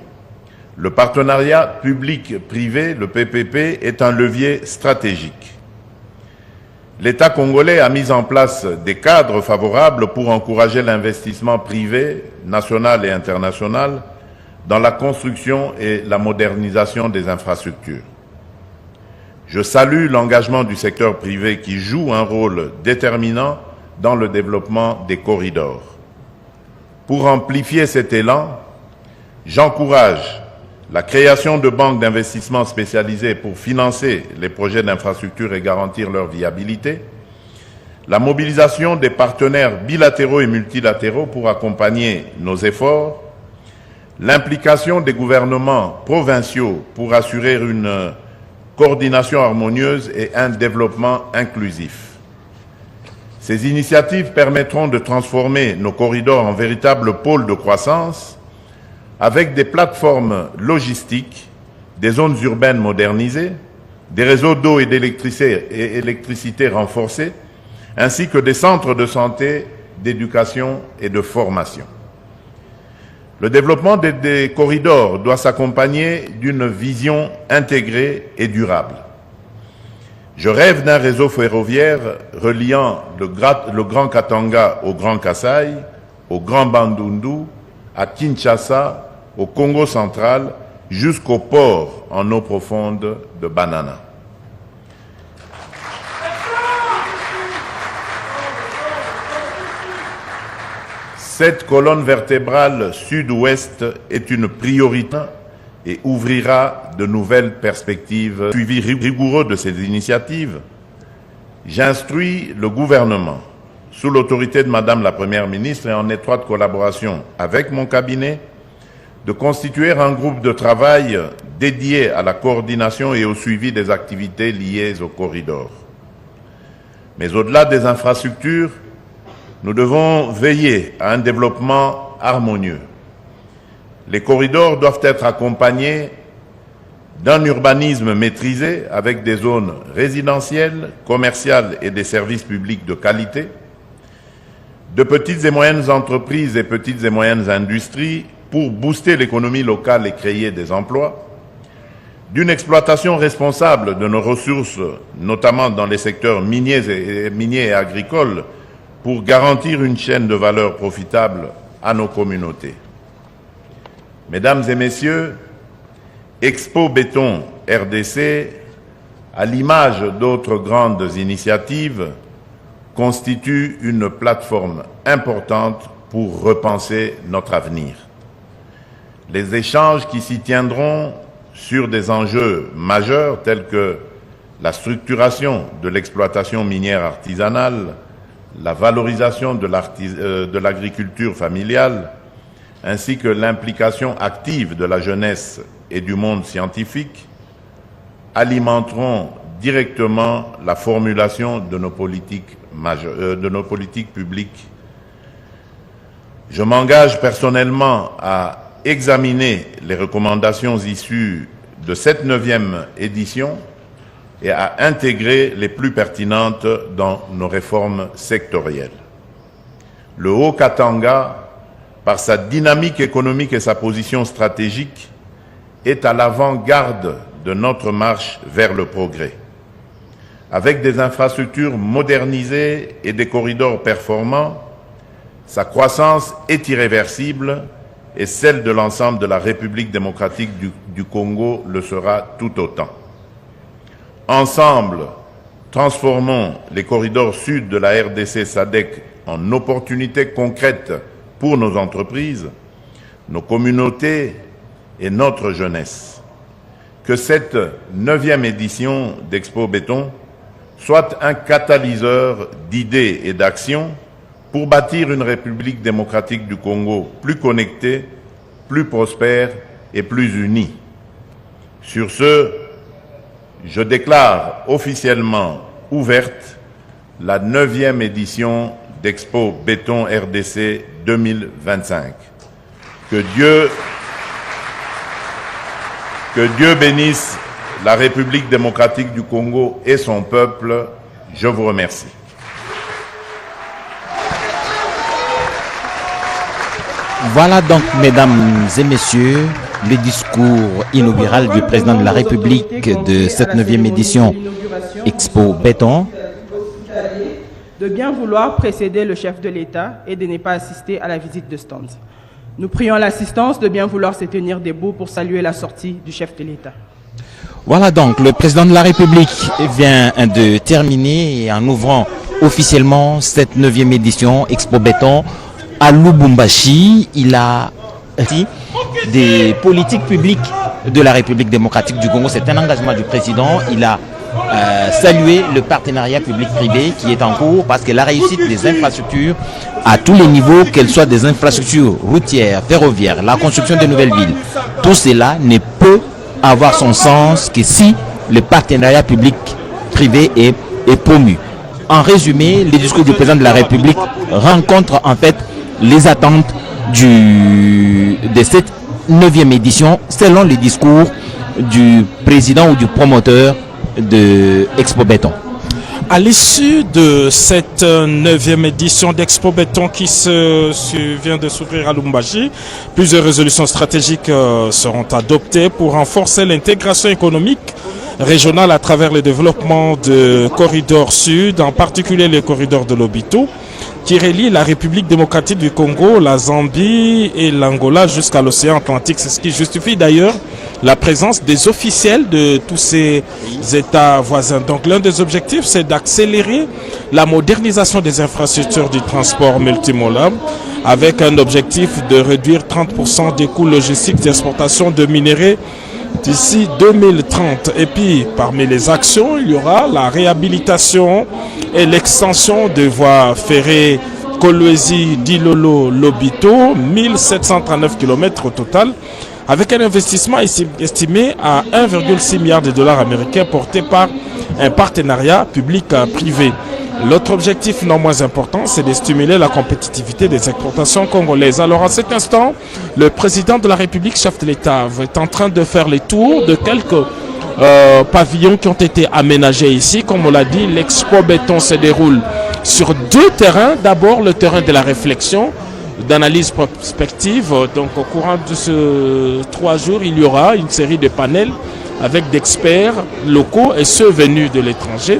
le partenariat public-privé, le PPP, est un levier stratégique. L'État congolais a mis en place des cadres favorables pour encourager l'investissement privé, national et international, dans la construction et la modernisation des infrastructures. Je salue l'engagement du secteur privé qui joue un rôle déterminant dans le développement des corridors. Pour amplifier cet élan, j'encourage la création de banques d'investissement spécialisées pour financer les projets d'infrastructure et garantir leur viabilité, la mobilisation des partenaires bilatéraux et multilatéraux pour accompagner nos efforts, l'implication des gouvernements provinciaux pour assurer une coordination harmonieuse et un développement inclusif. Ces initiatives permettront de transformer nos corridors en véritables pôles de croissance avec des plateformes logistiques, des zones urbaines modernisées, des réseaux d'eau et d'électricité renforcés, ainsi que des centres de santé, d'éducation et de formation. Le développement des corridors doit s'accompagner d'une vision intégrée et durable. Je rêve d'un réseau ferroviaire reliant le Grand Katanga au Grand Kasaï, au Grand Bandundu, à Kinshasa, au Congo central, jusqu'au port en eau profonde de Banana. Cette colonne vertébrale sud-ouest est une priorité et ouvrira de nouvelles perspectives. Suivi rigoureux de ces initiatives, j'instruis le gouvernement, sous l'autorité de Madame la Première ministre et en étroite collaboration avec mon cabinet, de constituer un groupe de travail dédié à la coordination et au suivi des activités liées au corridor. Mais au-delà des infrastructures, nous devons veiller à un développement harmonieux. Les corridors doivent être accompagnés d'un urbanisme maîtrisé avec des zones résidentielles, commerciales et des services publics de qualité, de petites et moyennes entreprises et petites et moyennes industries pour booster l'économie locale et créer des emplois, d'une exploitation responsable de nos ressources, notamment dans les secteurs miniers et agricoles, pour garantir une chaîne de valeur profitable à nos communautés. Mesdames et messieurs, Expo Béton RDC, à l'image d'autres grandes initiatives, constitue une plateforme importante pour repenser notre avenir. Les échanges qui s'y tiendront sur des enjeux majeurs tels que la structuration de l'exploitation minière artisanale, la valorisation de l'agriculture familiale, ainsi que l'implication active de la jeunesse et du monde scientifique, alimenteront directement la formulation de nos politiques publiques. Je m'engage personnellement à examiner les recommandations issues de cette 9e édition et à intégrer les plus pertinentes dans nos réformes sectorielles. Le Haut-Katanga, par sa dynamique économique et sa position stratégique, est à l'avant-garde de notre marche vers le progrès. Avec des infrastructures modernisées et des corridors performants, sa croissance est irréversible et celle de l'ensemble de la République démocratique du Congo le sera tout autant. Ensemble, transformons les corridors sud de la RDC SADC en opportunités concrètes pour nos entreprises, nos communautés et notre jeunesse. Que cette 9e édition d'Expo Béton soit un catalyseur d'idées et d'actions pour bâtir une République démocratique du Congo plus connectée, plus prospère et plus unie. Sur ce, je déclare officiellement ouverte la 9e édition d'Expo Béton RDC 2025. Que Dieu bénisse la République démocratique du Congo et son peuple. Je vous remercie. Voilà donc, mesdames et messieurs, le discours inaugural du président de la République de cette 9e édition Expo Béton. De bien vouloir précéder le chef de l'État et de ne pas assister à la visite de stand. Nous prions l'assistance de bien vouloir se tenir debout pour saluer la sortie du chef de l'État. Voilà donc, le président de la République vient de terminer en ouvrant officiellement cette 9e édition Expo Béton à Lubumbashi. Il a dit des politiques publiques de la République démocratique du Congo. C'est un engagement du président. Il a salué le partenariat public-privé qui est en cours parce que la réussite des infrastructures à tous les niveaux, qu'elles soient des infrastructures routières, ferroviaires, la construction de nouvelles villes, tout cela ne peut avoir son sens que si le partenariat public-privé est promu. En résumé, le discours du président de la République rencontre en fait les attentes de cette 9e édition selon le discours du président ou du promoteur de Expo Béton. À l'issue de cette 9e édition d'Expo Béton qui vient de s'ouvrir à Lubumbashi, plusieurs résolutions stratégiques seront adoptées pour renforcer l'intégration économique régionale à travers le développement de corridors sud, en particulier les corridors de Lobito, qui relie la République démocratique du Congo, la Zambie et l'Angola jusqu'à l'océan Atlantique. C'est ce qui justifie d'ailleurs la présence des officiels de tous ces États voisins. Donc l'un des objectifs, c'est d'accélérer la modernisation des infrastructures du transport multimodal avec un objectif de réduire 30% des coûts logistiques d'exportation de minerais d'ici 2030. Et puis, parmi les actions, il y aura la réhabilitation et l'extension de voies ferrées Kolwezi, Dilolo, Lobito, 1739 km au total, avec un investissement estimé à 1,6 milliard de dollars américains porté par un partenariat public-privé. L'autre objectif non moins important, c'est de stimuler la compétitivité des exportations congolaises. Alors à cet instant, le président de la République, chef de l'État, est en train de faire les tours de quelques pavillons qui ont été aménagés ici. Comme on l'a dit, l'Expo Béton se déroule sur 2 terrains. D'abord, le terrain de la réflexion, d'analyse prospective. Donc au courant de ces 3 jours, il y aura une série de panels avec d'experts locaux et ceux venus de l'étranger.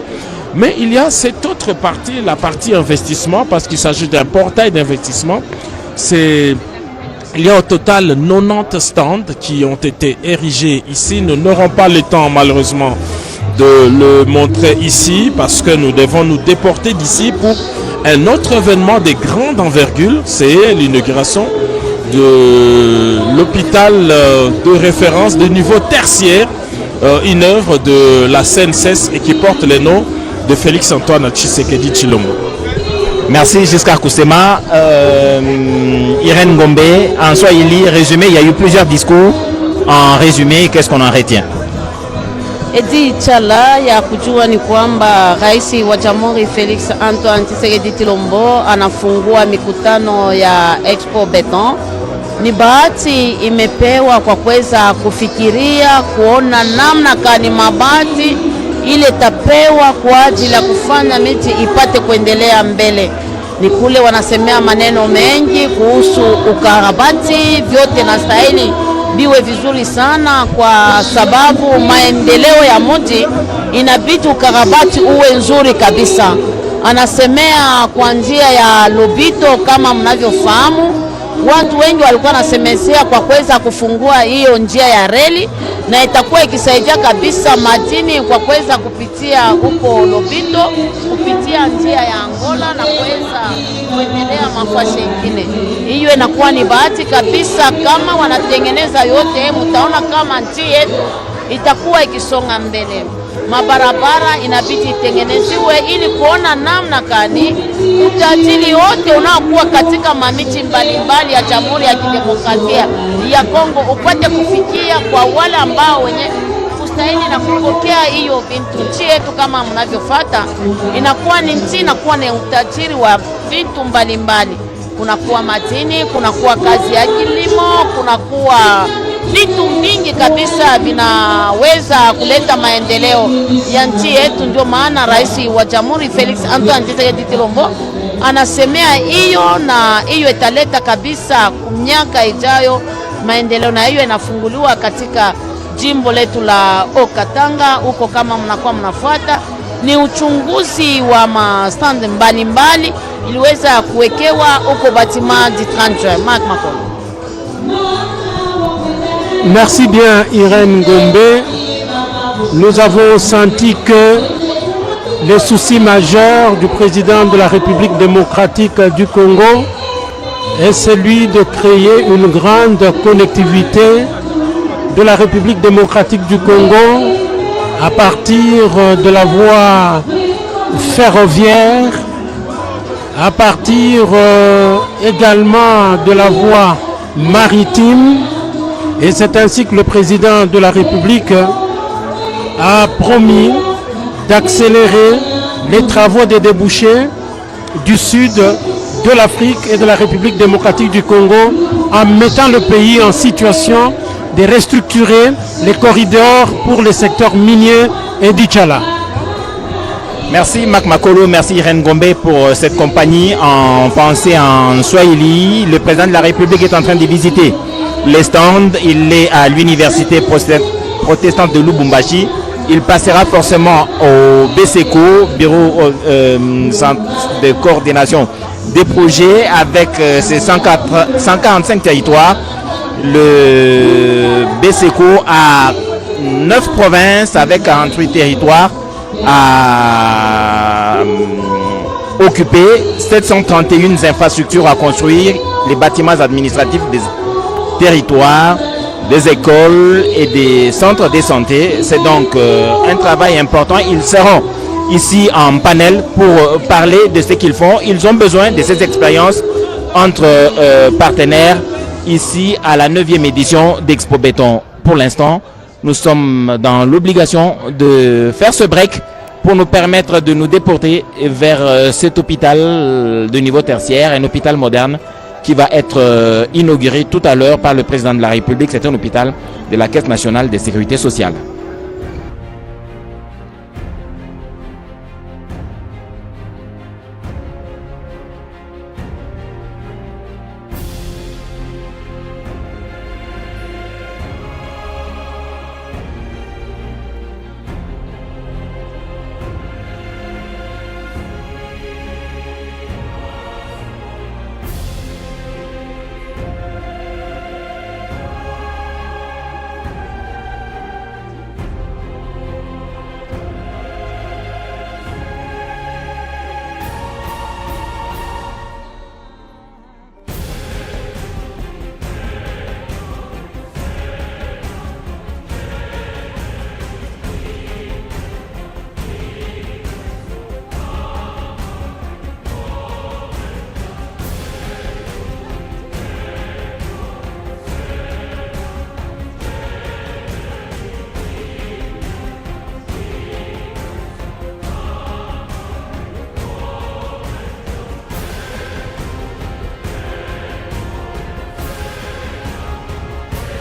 Mais il y a cette autre partie, la partie investissement, parce qu'il s'agit d'un portail d'investissement. Il y a au total 90 stands qui ont été érigés ici. Nous n'aurons pas le temps malheureusement de le montrer ici parce que nous devons nous déporter d'ici pour un autre événement de grande envergure. C'est l'inauguration de l'hôpital de référence de niveau tertiaire, une œuvre de la CNSS et qui porte le nom de Félix-Antoine Tshisekedi Tshilombo. Merci Giscard Kousema. Irène Ngombe, en Swahili, résumé, il y a eu plusieurs discours. En résumé, qu'est-ce qu'on en retient? Edi chala ya kujua ni kwamba Rais wa Jamhuri Felix Antoine Tshisekedi Tshilombo anafungua mikutano ya Expo Béton. Ni bahati imepewa kwa kuweza kufikiria kuona namna gani mabati ile tapewa kwa ajili ya kufanya miti ipate kuendelea mbele. Ni kule wanasemea maneno mengi kuhusu ukarabati, vyote na stahili biwe vizuri sana kwa sababu maendeleo ya mji inabidi ukarabati uwe nzuri kabisa. Anasemea kwa njia ya Lobito kama mnavyofahamu. Watu wengi walikuwa nasemezea kwa kuweza kufungua hiyo njia ya reli na itakuwa ikisaidia kabisa madini kwa kuweza kupitia huko Lobito, kupitia njia ya Angola na kuweza kuendelea mafashe ingine. Hiyo inakuwa ni bahati kabisa kama wanatengeneza yote, mtaona kama nchi yetu itakuwa ikisonga mbele. Mabarabara inabidi itengeneziwe ili kuona namna gani utajiri wote unaokuwa katika mamiji mbalimbali ya Jamhuri ya Kidemokrasia ya Kongo upate kufikia kwa wale ambao wenye kustahili na kupokea hiyo vitu. Nchi yetu kama mnavyofuata inakuwa ni nchi, inakuwa ni utajiri wa vitu mbalimbali. Kunakuwa madini, kunakuwa kazi ya kilimo, kunakuwa vitu vingi kabisa vinaweza kuleta maendeleo ya nchi yetu. Ndio maana Rais wa Jamhuri Felix Antoine Tshisekedi Tshilombo anasemea hiyo, na hiyo italeta kabisa miaka ijayo maendeleo, na hiyo inafunguliwa katika jimbo letu la Okatanga. Huko kama mnakuwa mnafuata, ni uchunguzi wa mastand mbalimbali iliweza kuwekewa huko batima di 30 Mark Makolo. Merci bien Irène Ngombe. Nous avons senti que le souci majeur du président de la République démocratique du Congo est celui de créer une grande connectivité de la République démocratique du Congo à partir de la voie ferroviaire, à partir également de la voie maritime. Et c'est ainsi que le président de la République a promis d'accélérer les travaux des débouchés du sud de l'Afrique et de la République démocratique du Congo en mettant le pays en situation de restructurer les corridors pour le secteur minier et d'Ichala. Merci Mac Makolo, merci Irène Gombe pour cette compagnie en pensée en Swahili. Le président de la République est en train de visiter les stands. Il est à l'université protestante de Lubumbashi. Il passera forcément au BSECO, Bureau de coordination des projets, avec ses 145 territoires. Le BSECO a 9 provinces avec 48 territoires à occuper, 731 infrastructures à construire, les bâtiments administratifs des territoires, des écoles et des centres de santé. C'est donc un travail important. Ils seront ici en panel pour parler de ce qu'ils font. Ils ont besoin de ces expériences entre partenaires ici à la 9e édition d'Expo Béton. Pour l'instant, nous sommes dans l'obligation de faire ce break pour nous permettre de nous déporter vers cet hôpital de niveau tertiaire, un hôpital moderne qui va être inauguré tout à l'heure par le président de la République. C'est un hôpital de la Caisse nationale de sécurité sociale.